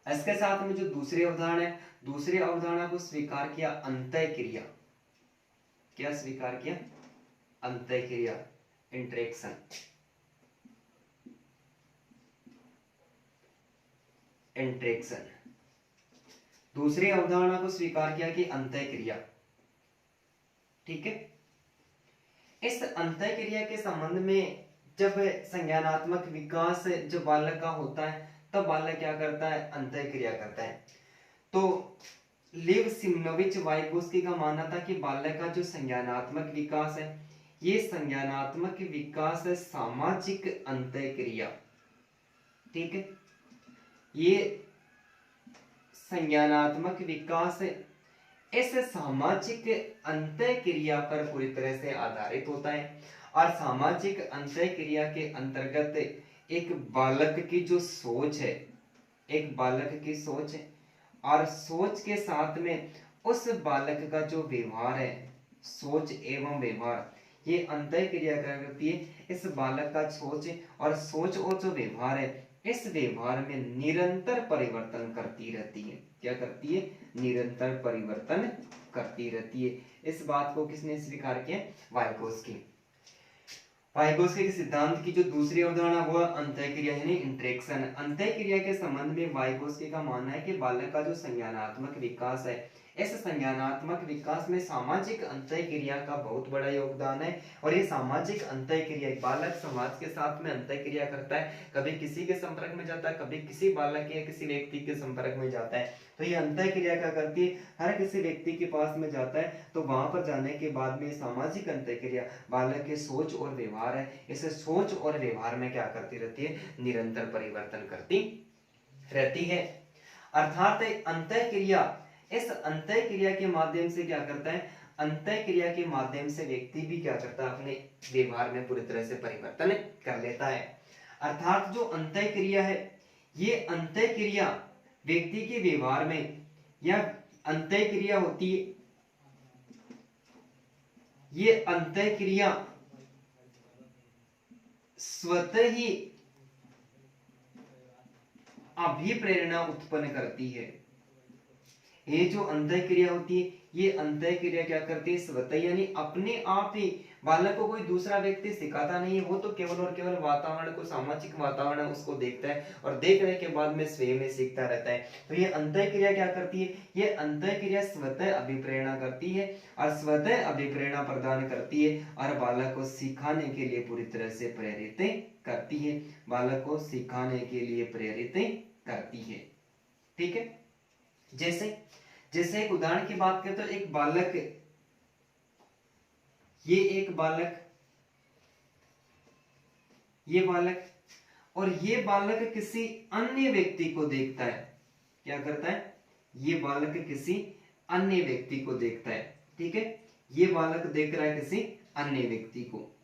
Speaker 1: इसके साथ में जो दूसरी अवधारणा है, दूसरी अवधारणा को स्वीकार किया अंतः क्रिया। क्या स्वीकार किया? अंतः क्रिया, इंटरेक्शन। इंट्रेक्शन। दूसरी अवधारणा को स्वीकार किया कि अंतःक्रिया। ठीक है, इस अंतःक्रिया के संबंध में जब संज्ञानात्मक विकास जब बालक का होता है तब बालक क्या करता है, अंतःक्रिया करता है। तो लिव सिमनोविच वाइगोस्की का मानना था कि बालक का जो संज्ञानात्मक विकास है, ये संज्ञानात्मक विकास है सामाजिक अंतःक्रिया। ठीक है, ये संज्ञानात्मक विकास इस सामाजिक अंतःक्रिया पर पूरी तरह से आधारित होता है। और सामाजिक अंतःक्रिया के अंतर्गत एक बालक की जो सोच है, एक बालक की सोच है, और सोच के साथ में उस बालक का जो व्यवहार है, सोच एवं व्यवहार, ये अंतःक्रिया क्या करती है, इस बालक का सोच और जो व्यवहार है, इस व्यवहार में निरंतर परिवर्तन करती रहती है। क्या करती है, निरंतर परिवर्तन करती रहती है। इस बात को किसने स्वीकार किया, वाइगोस्की। वाइगोस्की के सिद्धांत की जो दूसरी अवधारणा वो अंतःक्रिया यानी इंट्रेक्शन। अंतःक्रिया के संबंध में वाइगोस्की का मानना है कि बालक का जो संज्ञानात्मक विकास है, इस संज्ञानात्मक विकास में सामाजिक अंतःक्रिया का बहुत बड़ा योगदान है। और ये सामाजिक अंतःक्रिया, बालक समाज के साथ में अंतःक्रिया करता है, कभी किसी के संपर्क में जाता है, कभी किसी बालक या किसी व्यक्ति के संपर्क में जाता है। तो ये अंतःक्रिया क्या करती है, हर किसी व्यक्ति के पास में जाता है तो वहां पर जाने के बाद में सामाजिक अंतःक्रिया बालक के सोच और व्यवहार है, इस सोच और व्यवहार में क्या करती रहती है, निरंतर परिवर्तन करती रहती है। अर्थात अंतःक्रिया, इस अंतःक्रिया के माध्यम से क्या करता है, अंतःक्रिया के माध्यम से व्यक्ति भी क्या करता है, अपने व्यवहार में पूरी तरह से परिवर्तन कर लेता है। अर्थात जो अंतःक्रिया है, ये अंतःक्रिया व्यक्ति के व्यवहार में, या अंतःक्रिया होती है, ये अंतःक्रिया स्वतः ही अभिप्रेरणा उत्पन्न करती है। ये जो अंतःक्रिया होती है, ये अंतःक्रिया क्या करती है, स्वतः यानी अपने आप ही, बालक को कोई दूसरा व्यक्ति सिखाता नहीं है, वो तो केवल और केवल वातावरण को, सामाजिक वातावरण उसको देखता है और देखने के बाद में स्वयं में सीखता रहता है। तो ये अंतःक्रिया क्या करती है, ये अंतःक्रिया स्वतः अभिप्रेरणा करती है और स्वतः अभिप्रेरणा प्रदान करती है और बालक को सिखाने के लिए पूरी तरह से प्रेरित करती है, बालक को सिखाने के लिए प्रेरित करती है। ठीक है, जैसे जैसे एक उदाहरण की बात करें तो एक बालक, ये बालक और ये बालक किसी अन्य व्यक्ति को देखता है। क्या करता है, ये बालक किसी अन्य व्यक्ति को देखता है। ठीक है, ये बालक देख रहा है किसी अन्य व्यक्ति को,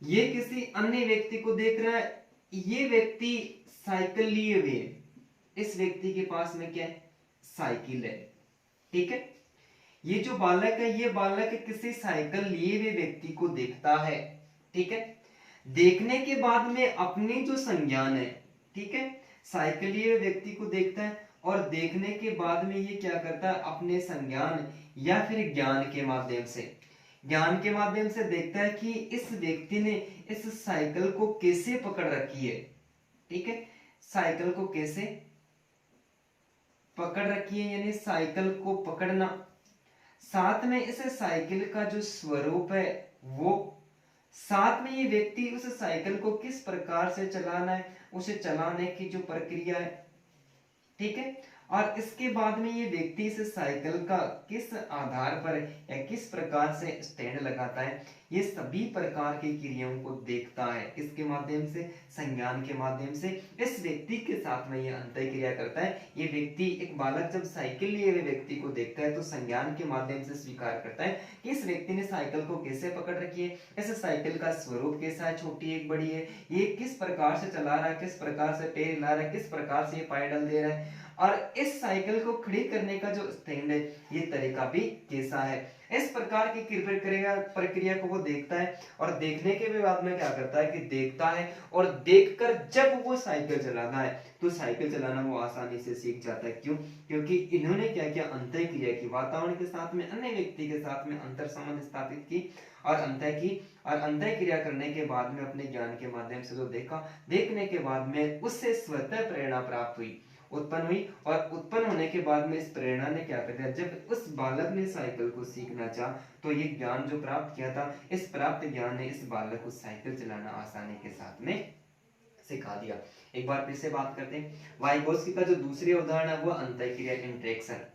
Speaker 1: ये किसी अन्य व्यक्ति को देख रहा है, ये व्यक्ति साइकिल लिए हुए है, इस व्यक्ति के पास में क्या है, साइकिल है। ठीक है, ये जो बालक है, ये बालक किसी साइकिल लिए हुए व्यक्ति को देखता है। ठीक है, देखने के बाद में अपनी जो संज्ञान है, ठीक है, साइकिल लिए हुए व्यक्ति को देखता है और देखने के बाद में ये क्या करता है, अपने संज्ञान या फिर ज्ञान के माध्यम से देखता है कि इस व्यक्ति ने इस साइकिल को कैसे पकड़ रखी है। ठीक है, साइकिल को कैसे पकड़ रखी है, यानी साइकिल को पकड़ना, साथ में इस साइकिल का जो स्वरूप है वो, साथ में ये व्यक्ति उस साइकिल को किस प्रकार से चलाना है, उसे चलाने की जो प्रक्रिया है। ठीक है, और इसके बाद में ये व्यक्ति इस साइकिल का किस आधार पर या किस प्रकार से स्टैंड लगाता है, ये सभी प्रकार की क्रियाओं को देखता है। इसके माध्यम से, संज्ञान के माध्यम से इस व्यक्ति के साथ में ये अंतःक्रिया करता है। ये व्यक्ति, एक बालक जब साइकिल लिए हुए व्यक्ति को देखता है तो संज्ञान के माध्यम से स्वीकार करता है कि इस व्यक्ति ने साइकिल को कैसे पकड़ रखी है, इस साइकिल का स्वरूप कैसा है, छोटी है बड़ी है, ये किस प्रकार से चला रहा है, किस प्रकार से पैर हिला रहा है, किस प्रकार से ये पायडल दे रहा है, और इस साइकिल को खड़ी करने का जो स्टैंड है, ये तरीका भी कैसा है। इस प्रकार की प्रक्रिया को वो देखता है और देखने के बाद में क्या करता है कि देखता है, और देखकर जब वो साइकिल चलाना है तो साइकिल चलाना वो आसानी से सीख जाता है। क्यों? क्योंकि इन्होंने क्या किया, अंतःक्रिया की, वातावरण के साथ में, अन्य व्यक्ति के साथ में अंतर संबंध स्थापित की और अंतःक्रिया करने के बाद में अपने ज्ञान के माध्यम से जो देखा, देखने के बाद में उससे स्वतः प्रेरणा प्राप्त हुई उत्पन्न हुई, और उत्पन्न होने के बाद में इस प्रेरणा ने क्या कर दिया, जब उस बालक ने साइकिल को सीखना चाहा तो ये ज्ञान जो प्राप्त किया था, इस प्राप्त ज्ञान ने इस बालक को साइकिल चलाना आसानी के साथ में सिखा दिया। एक बार फिर से बात करते हैं, वाइगोत्स्की का जो दूसरी उदाहरण है वो अंतःक्रिया इंटरेक्शन।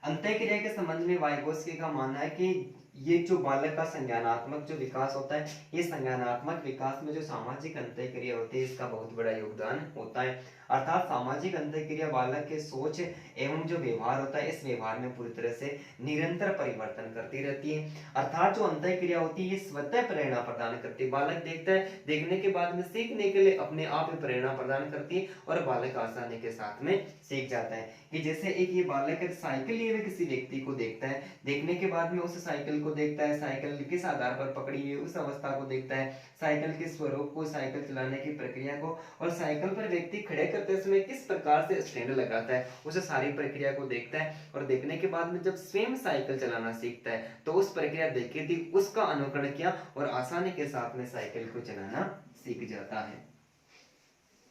Speaker 1: अंतःक्रिया के संबंध में वाइगोत्स्की का मानना है कि ये जो बालक का संज्ञानात्मक जो विकास होता है, ये संज्ञानात्मक विकास में जो सामाजिक अंतःक्रिया होती है इसका बहुत बड़ा योगदान होता है। अर्थात सामाजिक अंतःक्रिया बालक के सोच एवं जो व्यवहार होता है, इस व्यवहार में पूरी तरह से निरंतर परिवर्तन करती रहती है। अर्थात जो अंतःक्रिया होती है ये स्वतः प्रेरणा प्रदान करती है। बालक देखता है, देखने के बाद में सीखने के लिए अपने आप ही प्रेरणा प्रदान करती है और बालक आसानी के साथ में सीख जाता है। कि जैसे एक ये बालक साइकिल लिए हुए किसी व्यक्ति को देखता है, देखने के बाद में उस साइकिल को देखता है, साइकिल किस आधार पर पकड़ी हुई उस अवस्था को देखता है, साइकिल के स्वरूप को, साइकिल चलाने की प्रक्रिया को, और साइकिल पर व्यक्ति खड़े करते समय किस प्रकार से स्टैंड लगाता है, उस सारी प्रक्रिया को देखता है। और देखने के बाद में जब स्वयं साइकिल चलाना सीखता है तो उस प्रक्रिया देखी थी, उसका अनुकरण किया और आसानी के साथ में साइकिल को चलाना सीख जाता है।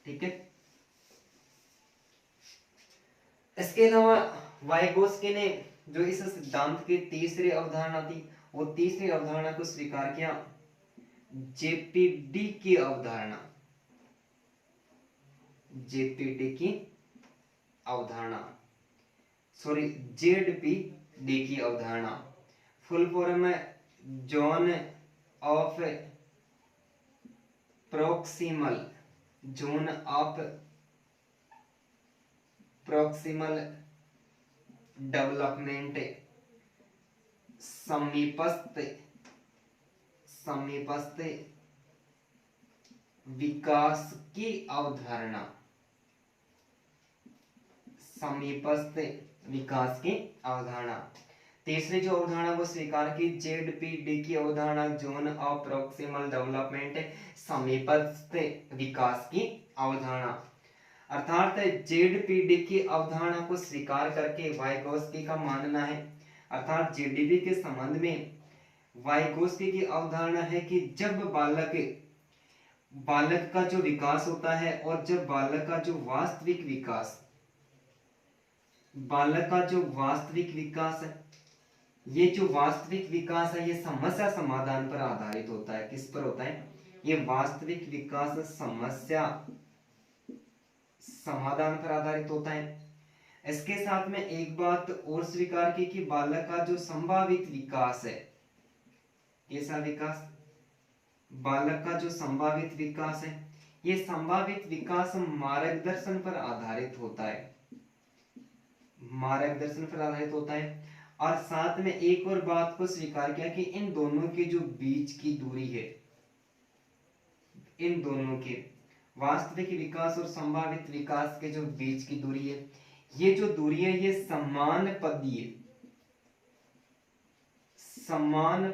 Speaker 1: ठीक है। इसके अलावा वाइगोत्स्की ने जो इस सिद्धांत की तीसरी अवधारणा थी, वो तीसरी अवधारणा को स्वीकार किया, जेपीडी की अवधारणा। जेपीडी की अवधारणा, सॉरी जेडपीडी की अवधारणा। फुल फॉर्म है zone of proximal, zone of proximal development, समीपस्थ विकास की अवधारणा, समीपस्थ विकास की अवधारणा। तीसरी जो अवधारणा वो स्वीकार की, जेडपीडी की अवधारणा, जोन ऑफ प्रोक्सिमल डेवलपमेंट, समीपस्थ विकास की अवधारणा। अर्थात जेडपीडी की अवधारणा को स्वीकार करके वाइगोत्स्की का मानना है, अर्थात जेडीपी के संबंध में वाइगोत्स्की की अवधारणा है कि जब बालक का जो विकास होता है और जब बालक का जो वास्तविक विकास है, ये जो वास्तविक विकास है ये समस्या समाधान पर आधारित होता है। किस पर होता है? ये वास्तविक विकास समस्या समाधान पर आधारित होता है। इसके साथ में एक बात और स्वीकार की कि बालक का जो संभावित विकास है, कैसा विकास? बालक का जो संभावित विकास है, ये संभावित विकास मार्गदर्शन पर आधारित होता है, मार्गदर्शन पर आधारित होता है। और साथ में एक और बात को स्वीकार किया कि इन दोनों के जो बीच की दूरी है, इन दोनों के वास्तविक विकास और संभावित विकास के जो बीच की दूरी है, ये जो दूरी है ये समान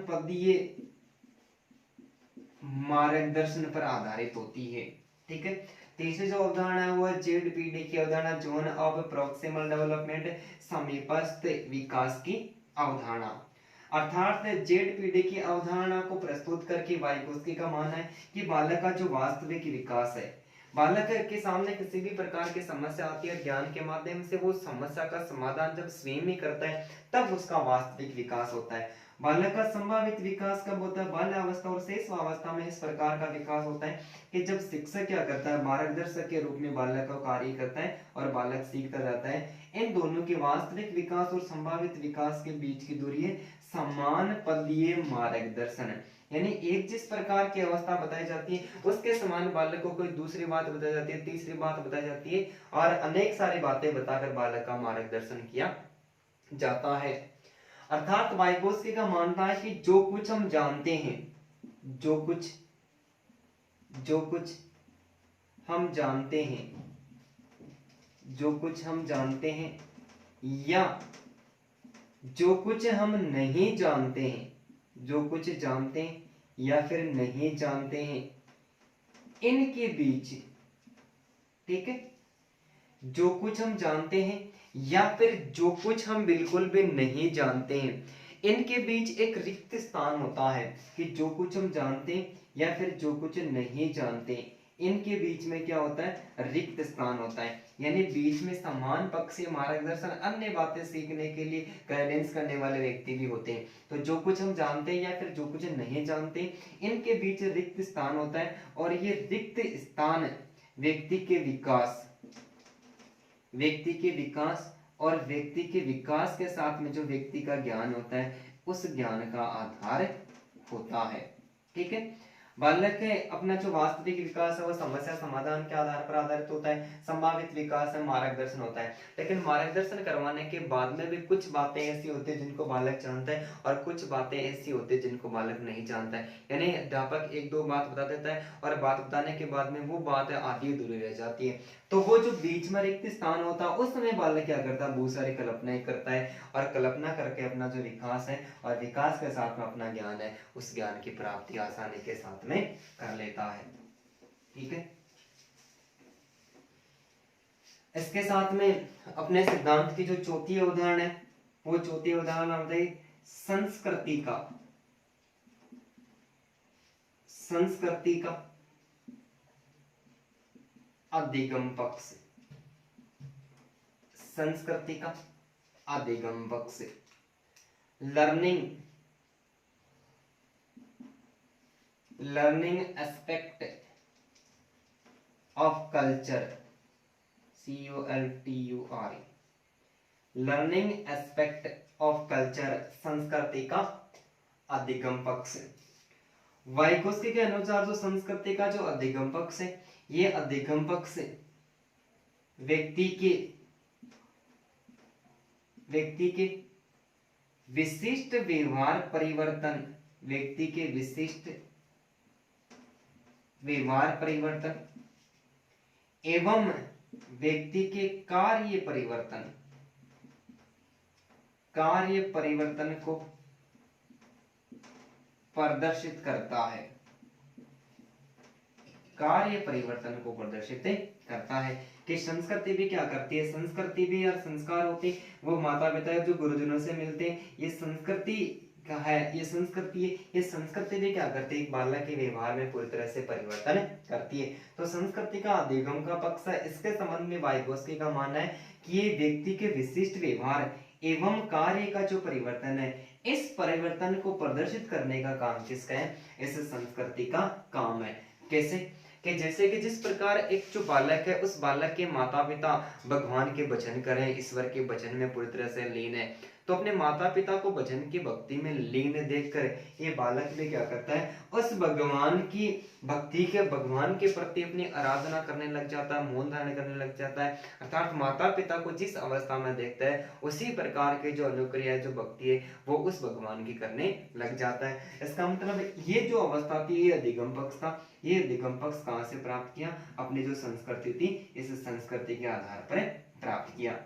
Speaker 1: पदीय मार्गदर्शन पर आधारित होती है। ठीक है। तीसरी जो अवधारणा है वो है जेडपीडी की अवधारणा, जोन ऑफ प्रोक्सिमल डेवलपमेंट, समीपस्थ विकास की अवधारणा। अर्थात जेडपीडी की अवधारणा को प्रस्तुत करके वाइगोत्स्की का मानना है कि बालक का जो वास्तविक विकास है, बालक के सामने किसी भी प्रकार की समस्या आती है, ज्ञान के माध्यम से वो समस्या का समाधान जब स्वयं ही करता है तब उसका वास्तविक विकास होता है। बालक का संभावित विकास कब होता है? बाल्यावस्था और शैशवावस्था में इस प्रकार का विकास होता है कि जब शिक्षक क्या करता है, मार्गदर्शक के रूप में बालक का कार्य करता है और बालक सीखता जाता है। इन दोनों के वास्तविक विकास और संभावित विकास के बीच की दूरी है समान पदीय मार्गदर्शन। यानी एक जिस प्रकार की अवस्था बताई जाती है उसके समान बालक को कोई दूसरी बात बताई जाती है, तीसरी बात बताई जाती है और अनेक सारी बातें बताकर बालक का मार्गदर्शन किया जाता है। अर्थात वाइगोत्स्की का मानना है कि जो कुछ हम जानते हैं, जो कुछ हम जानते हैं या जो कुछ हम नहीं जानते हैं, जो कुछ जानते हैं या फिर नहीं जानते हैं, इनके बीच, ठीक है, जो कुछ हम जानते हैं या फिर जो कुछ हम बिल्कुल भी नहीं जानते हैं, इनके बीच एक रिक्त स्थान होता है कि जो कुछ हम जानते हैं या फिर जो कुछ नहीं जानते, इनके बीच में क्या होता है, रिक्त स्थान होता है। यानी बीच में समान पक्षीय मार्गदर्शन अन्य बातें सीखने के लिए गाइडेंस करने वाले व्यक्ति भी होते हैं। तो जो कुछ हम जानते हैं या फिर जो कुछ नहीं जानते, इनके बीच रिक्त स्थान होता है, और ये रिक्त स्थान व्यक्ति के विकास और व्यक्ति के विकास के साथ में जो व्यक्ति का ज्ञान होता है, उस ज्ञान का आधार होता है। ठीक है, बालक के अपना जो वास्तविक विकास है वो समस्या समाधान के आधार पर आधारित होता है। संभावित विकास है मार्गदर्शन होता है। लेकिन मार्गदर्शन करवाने के बाद में भी कुछ बातें ऐसी होती है जिनको बालक जानता है, और कुछ बातें ऐसी होती है जिनको बालक नहीं जानता है। यानी अध्यापक एक दो बात बता देता है, और बात बताने के बाद में वो बात आधी अधूरी रह जाती है। तो वो जो बीच में रिक्त स्थान होता है, उस समय बालक क्या करता है, बहुत सारी कल्पनाएं करता है, और कल्पना करके अपना जो विकास है और विकास के साथ में अपना ज्ञान है, उस ज्ञान की प्राप्ति आसानी के साथ में कर लेता है। ठीक है, इसके साथ में अपने सिद्धांत की जो चौथी उदाहरण है, वो चौथी उदाहरण होता है संस्कृति का अधिगम पक्ष। संस्कृति का अधिगम पक्ष, learning aspect of culture, CULTURE, learning aspect of culture, संस्कृति का अधिगम पक्ष। वाइगोत्स्की के अनुसार जो संस्कृति का जो अधिगम पक्ष है, ये अधिगम पक्ष व्यक्ति के विशिष्ट व्यवहार परिवर्तन, एवं व्यक्ति के कार्य परिवर्तन को प्रदर्शित करता है। कि संस्कृति भी क्या करती है, संस्कृति भी यार संस्कार होते हैं, वो माता पिता जो गुरुजनों से मिलते हैं, ये संस्कृति क्या है, ये संस्कृति भी क्या करती है, एक बालक के व्यवहार में पूरी तरह से परिवर्तन करती है। तो संस्कृति का अधिगम का पक्ष है, इसके संबंध में वाइगोत्स्की का मानना है कि ये व्यक्ति के विशिष्ट व्यवहार एवं कार्य का जो परिवर्तन है, इस परिवर्तन को प्रदर्शित करने का काम किसका है, इस संस्कृति का काम है। कैसे कि जैसे कि जिस प्रकार एक जो बालक है, उस बालक के माता पिता भगवान के भजन करें, ईश्वर के भजन में पूरी तरह से लीन है, तो अपने माता पिता को भजन की भक्ति में लीन देखकर ये बालक भी क्या करता है, उस भगवान की भक्ति के, भगवान के प्रति अपनी आराधना करने लग जाता है, मौन धारण करने लग जाता है। अर्थात माता पिता को जिस अवस्था में देखता है, उसी प्रकार के जो अनुक्रिया जो भक्ति है वो उस भगवान की करने लग जाता है। इसका मतलब ये जो अवस्था थी, ये अधिगम पक्ष था। ये अधिगम पक्ष कहां से प्राप्त किया, अपनी जो संस्कृति थी, इस संस्कृति के आधार पर प्राप्त किया।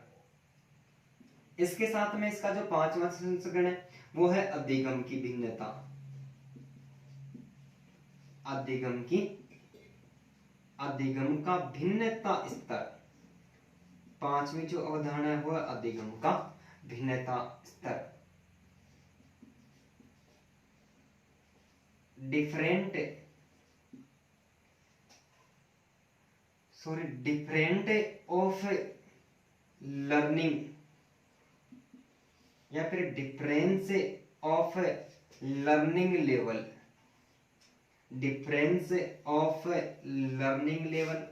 Speaker 1: इसके साथ में इसका जो पांचवा संस्करण है, वो है अधिगम की भिन्नता। अधिगम का भिन्नता स्तर, पांचवी जो अवधारणा है वो है अधिगम का भिन्नता स्तर। डिफरेंट ऑफ लर्निंग, या फिर डिफरेंस ऑफ लर्निंग लेवल,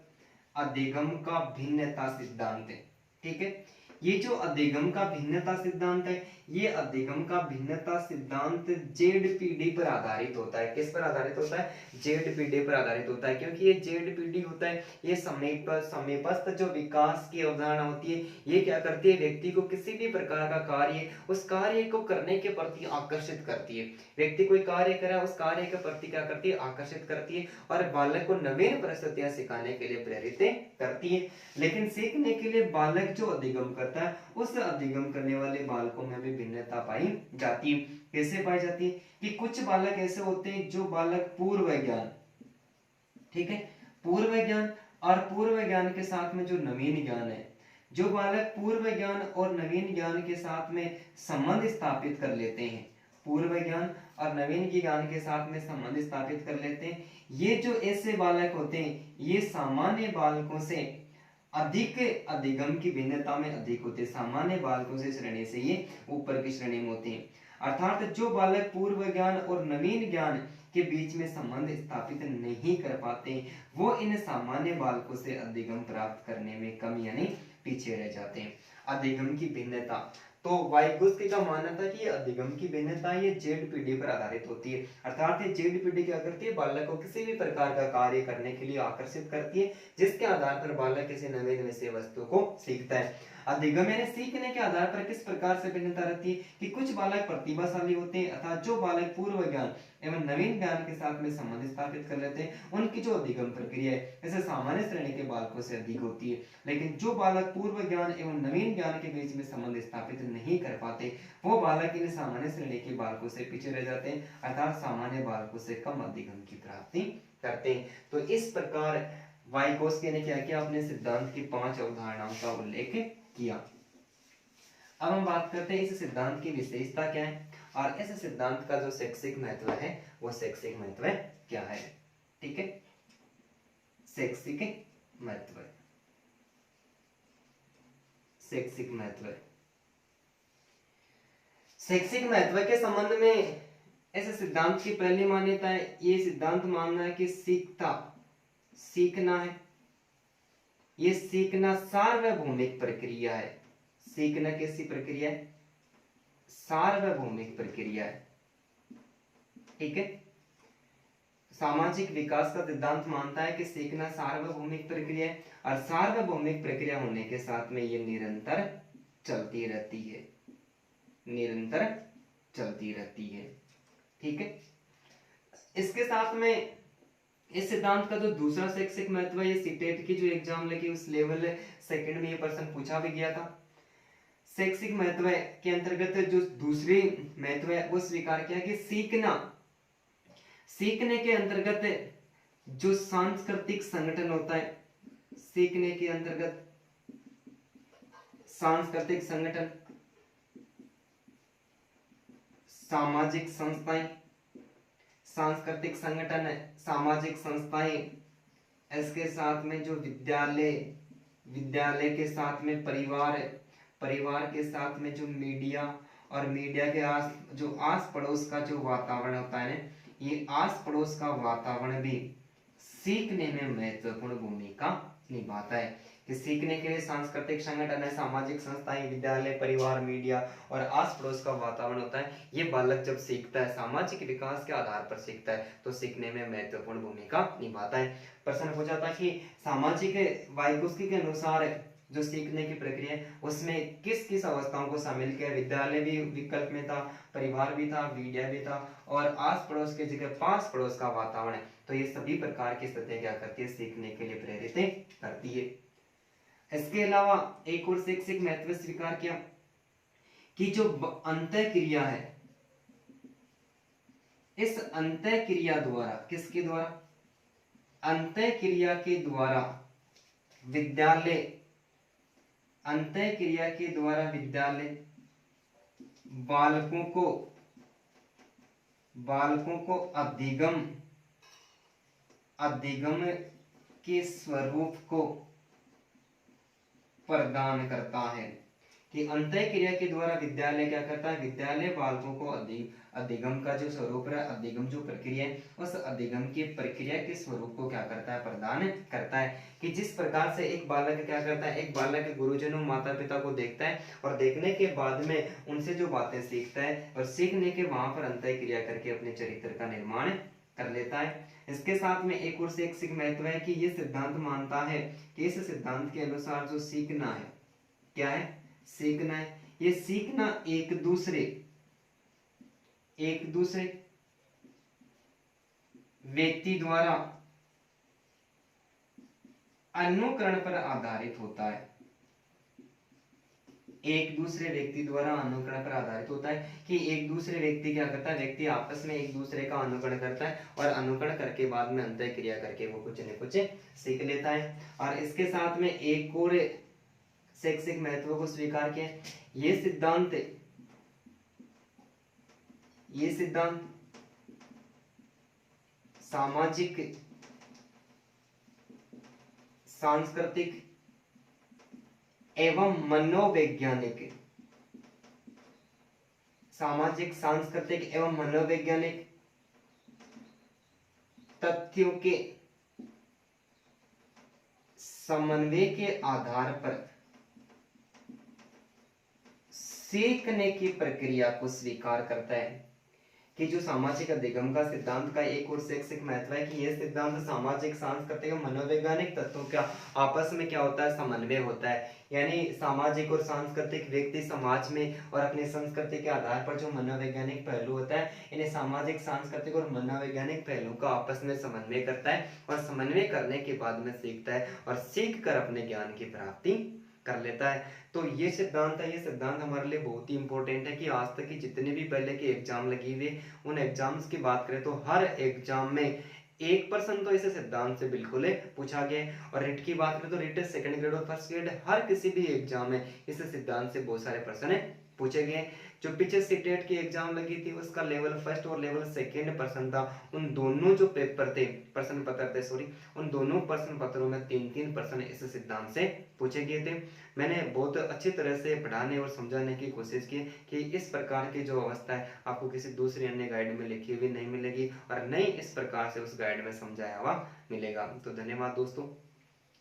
Speaker 1: अधिगम का भिन्नता सिद्धांत है। ठीक है, ये जो अधिगम का भिन्नता सिद्धांत है, ये अधिगम का भिन्नता सिद्धांत जेडपीडी पर आधारित होता है। किस पर आधारित होता है, जेडपीडी पर आधारित होता है। क्योंकि ये जेडपीडी होता है, ये समीपस्थ जो विकास की अवधारणा होती है, ये क्या करती है, व्यक्ति को किसी भी प्रकार का कार्य, उस कार्य को करने के प्रति आकर्षित करती है। व्यक्ति कोई कार्य करे, उस कार्य के प्रति क्या करती है, आकर्षित करती है, और बालक को नवीन परिस्थितियां सिखाने के लिए प्रेरित करती है। लेकिन सीखने के लिए बालक जो अधिगम करता है, उस अधिगम करने वाले बालकों में भी भिन्नता पाई जाती है। कैसे पाई जाती है कि कुछ बालक ऐसे होते हैं जो बालक पूर्व ज्ञान, ठीक है, पूर्व ज्ञान और पूर्व ज्ञान के साथ में जो नवीन ज्ञान है, जो बालक पूर्व ज्ञान और नवीन ज्ञान के साथ में संबंध स्थापित कर लेते हैं, पूर्व ज्ञान और नवीन ज्ञान के साथ में संबंध स्थापित कर लेते हैं। ये जो ऐसे बालक होते हैं ये सामान्य बालकों से अधिक अधिगम की भिन्नता में अधिक होते हैं। सामान्य बालकों से श्रेणी से ये ऊपर की श्रेणी में होते हैं। अर्थात जो बालक पूर्व ज्ञान और नवीन ज्ञान के बीच में संबंध स्थापित नहीं कर पाते वो इन सामान्य बालकों से अधिगम प्राप्त करने में कम यानी पीछे रह जाते हैं। अधिगम की भिन्नता, तो वाइगोत्स्की का मानना था कि अधिगम की भिन्नता ये जेड पीढ़ी पर आधारित होती है। अर्थात ये जेड पीढ़ी क्या करती है, बालक को किसी भी प्रकार का कार्य करने के लिए आकर्षित करती है जिसके आधार पर बालक किसी नवीन विषय वस्तु को सीखता है। अधिगम यानी सीखने के आधार पर किस प्रकार से भिन्नता रहती है कि कुछ बालक प्रतिभाशाली होते हैं अर्थात जो बालक पूर्व ज्ञान एवं नवीन ज्ञान के साथ में संबंध स्थापित कर लेते हैं उनकी जो अधिगम प्रक्रिया है जैसे सामान्य श्रेणी के बालकों से अधिक होती है। लेकिन जो बालक पूर्व ज्ञान एवं नवीन ज्ञान के बीच में संबंध स्थापित नहीं कर पाते वो बालक इन सामान्य श्रेणी के बालकों से पीछे रह जाते हैं अर्थात सामान्य बालकों से कम अधिगम की प्राप्ति करते हैं। तो इस प्रकार वाइगोत्स्की ने क्या किया, अपने सिद्धांत की 5 अवधारणाओं का उल्लेख किया। अब हम बात करते हैं इस सिद्धांत की विशेषता क्या है और इस सिद्धांत का जो शैक्षिक महत्व है वो शैक्षिक महत्व क्या है। ठीक है, शैक्षिक महत्व, शैक्षिक महत्व, शैक्षिक महत्व के संबंध में इस सिद्धांत की पहली मान्यता है, ये सिद्धांत मानना है कि सीखना है, ये सीखना सार्वभौमिक प्रक्रिया है। सीखना कैसी प्रक्रिया है, सार्वभौमिक प्रक्रिया है। ठीक है, सामाजिक विकास का सिद्धांत मानता है कि सीखना सार्वभौमिक प्रक्रिया है और सार्वभौमिक प्रक्रिया होने के साथ में ये निरंतर चलती रहती है, निरंतर चलती रहती है। ठीक है, इसके साथ में इस सिद्धांत का जो दूसरा शैक्षिक महत्व है, ये सीटेट की जो एग्जाम लगी उस लेवल सेकंड में ये प्रश्न पूछा भी गया था। शैक्षिक महत्व के अंतर्गत जो दूसरी महत्व है वो स्वीकार किया कि सीखना, सीखने के अंतर्गत जो सांस्कृतिक संगठन होता है, सीखने के अंतर्गत सांस्कृतिक संगठन, सामाजिक संस्थाएं, सांस्कृतिक संगठन, सामाजिक संस्थाएं, इसके साथ में जो विद्यालय, विद्यालय के साथ में परिवार, परिवार के साथ में जो मीडिया और मीडिया के आस पड़ोस का जो वातावरण होता है ना, ये आस पड़ोस का वातावरण भी सीखने में महत्वपूर्ण भूमिका निभाता है। कि सीखने के लिए सांस्कृतिक संगठन है, सामाजिक संस्थाएं, विद्यालय, परिवार, मीडिया और आस पड़ोस का वातावरण होता है। ये बालक जब सीखता है, सामाजिक विकास के आधार पर सीखता है तो सीखने में महत्वपूर्ण भूमिका निभाता है। प्रश्न पूछा था कि सामाजिक वाइगोत्स्की के अनुसार जो सीखने की प्रक्रिया है उसमें किस किस अवस्थाओं को शामिल किया। विद्यालय भी विकल्प में था, परिवार भी था, मीडिया भी था और आस पड़ोस के जगह पास पड़ोस का वातावरण है। तो ये सभी प्रकार की स्थितियां क्या करती है, सीखने के लिए प्रेरित करती है। इसके अलावा एक और शैक्षिक महत्व स्वीकार किया कि जो अंतः क्रिया है, इस अंतः क्रिया द्वारा, किसके द्वारा, अंतः क्रिया के द्वारा विद्यालय, अंतः क्रिया के द्वारा विद्यालय बालकों को अधिगम के स्वरूप को प्रदान करता है। कि अंतः क्रिया के द्वारा विद्यालय क्या करता है, विद्यालय बालकों को अधिगम का जो स्वरूप है, अधिगम जो प्रक्रिया है उस अधिगम की प्रक्रिया के स्वरूप को क्या करता है, प्रदान करता है। कि जिस प्रकार से एक बालक क्या करता है, एक बालक गुरुजनों माता पिता को देखता है और देखने के बाद में उनसे जो बातें सीखता है और सीखने के वहां पर अंतः क्रिया करके अपने चरित्र का निर्माण कर लेता है। इसके साथ में एक और शैक्षिक महत्व है कि ये सिद्धांत मानता है कि इस सिद्धांत के अनुसार जो सीखना है, क्या है, सीखना है, ये सीखना एक दूसरे व्यक्ति द्वारा अनुकरण पर आधारित होता है। एक दूसरे व्यक्ति द्वारा अनुकरण पर आधारित होता है। कि एक दूसरे व्यक्ति क्या करता है, व्यक्ति आपस में एक दूसरे का अनुकरण करता है और अनुकरण करके बाद में अंतः क्रिया करके वो कुछ न कुछ सीख लेता है। और इसके साथ में एक और शैक्षिक महत्व को स्वीकार किया, ये सिद्धांत सामाजिक सांस्कृतिक एवं मनोवैज्ञानिक, सामाजिक सांस्कृतिक एवं मनोवैज्ञानिक तथ्यों के समन्वय के आधार पर सीखने की प्रक्रिया को स्वीकार करता है। कि जो सामाजिक अधिगम का सिद्धांत का एक और शैक्षिक महत्व है कि यह सिद्धांत सामाजिक सांस्कृतिक और मनोवैज्ञानिक तत्वों का आपस में क्या होता है, समन्वय होता है। यानी सामाजिक और सांस्कृतिक व्यक्ति समाज में और अपनी संस्कृति के आधार पर जो मनोवैज्ञानिक पहलू होता है, इन्हें सामाजिक सांस्कृतिक और मनोवैज्ञानिक पहलू का आपस में समन्वय करता है और समन्वय करने के बाद में सीखता है और सीख कर अपने ज्ञान की प्राप्ति कर लेता है। तो ये सिद्धांत है, ये सिद्धांत हमारे लिए बहुत ही इंपॉर्टेंट है कि आज तक की जितने भी पहले के एग्जाम लगी हुए उन एग्जाम्स की बात करें तो हर एग्जाम में 1% तो इस सिद्धांत से बिल्कुल पूछा गया। और रिट की बात करें तो रिट सेकंड ग्रेड और फर्स्ट ग्रेड हर किसी भी एग्जाम में इस सिद्धांत से बहुत सारे प्रश्न पूछे गए। जो पीछे सीटेट की एग्जाम लगी थी उसका लेवल फर्स्ट और लेवल सेकंड प्रश्न था, उन दोनों जो पेपर थे, प्रश्न पत्र थे सॉरी, उन दोनों प्रश्न पत्रों में 3-3 प्रश्न इस सिद्धांत से पूछे गए थे। मैंने बहुत अच्छी तरह से पढ़ाने और समझाने की कोशिश की कि इस प्रकार की जो अवस्था है आपको किसी दूसरी अन्य गाइड में लिखी हुई नहीं मिलेगी और नहीं इस प्रकार से उस गाइड में समझाया हुआ मिलेगा। तो धन्यवाद दोस्तों।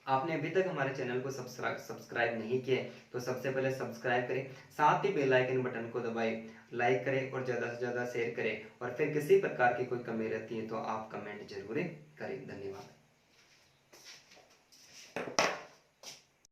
Speaker 1: आपने अभी तक हमारे चैनल को सब्सक्राइब नहीं किया तो सबसे पहले सब्सक्राइब करें, साथ ही बेल आइकन बटन को दबाएं, लाइक करें और ज़्यादा से ज़्यादा शेयर करें और फिर किसी प्रकार की कोई कमी रहती है तो आप कमेंट जरूर करें। धन्यवाद।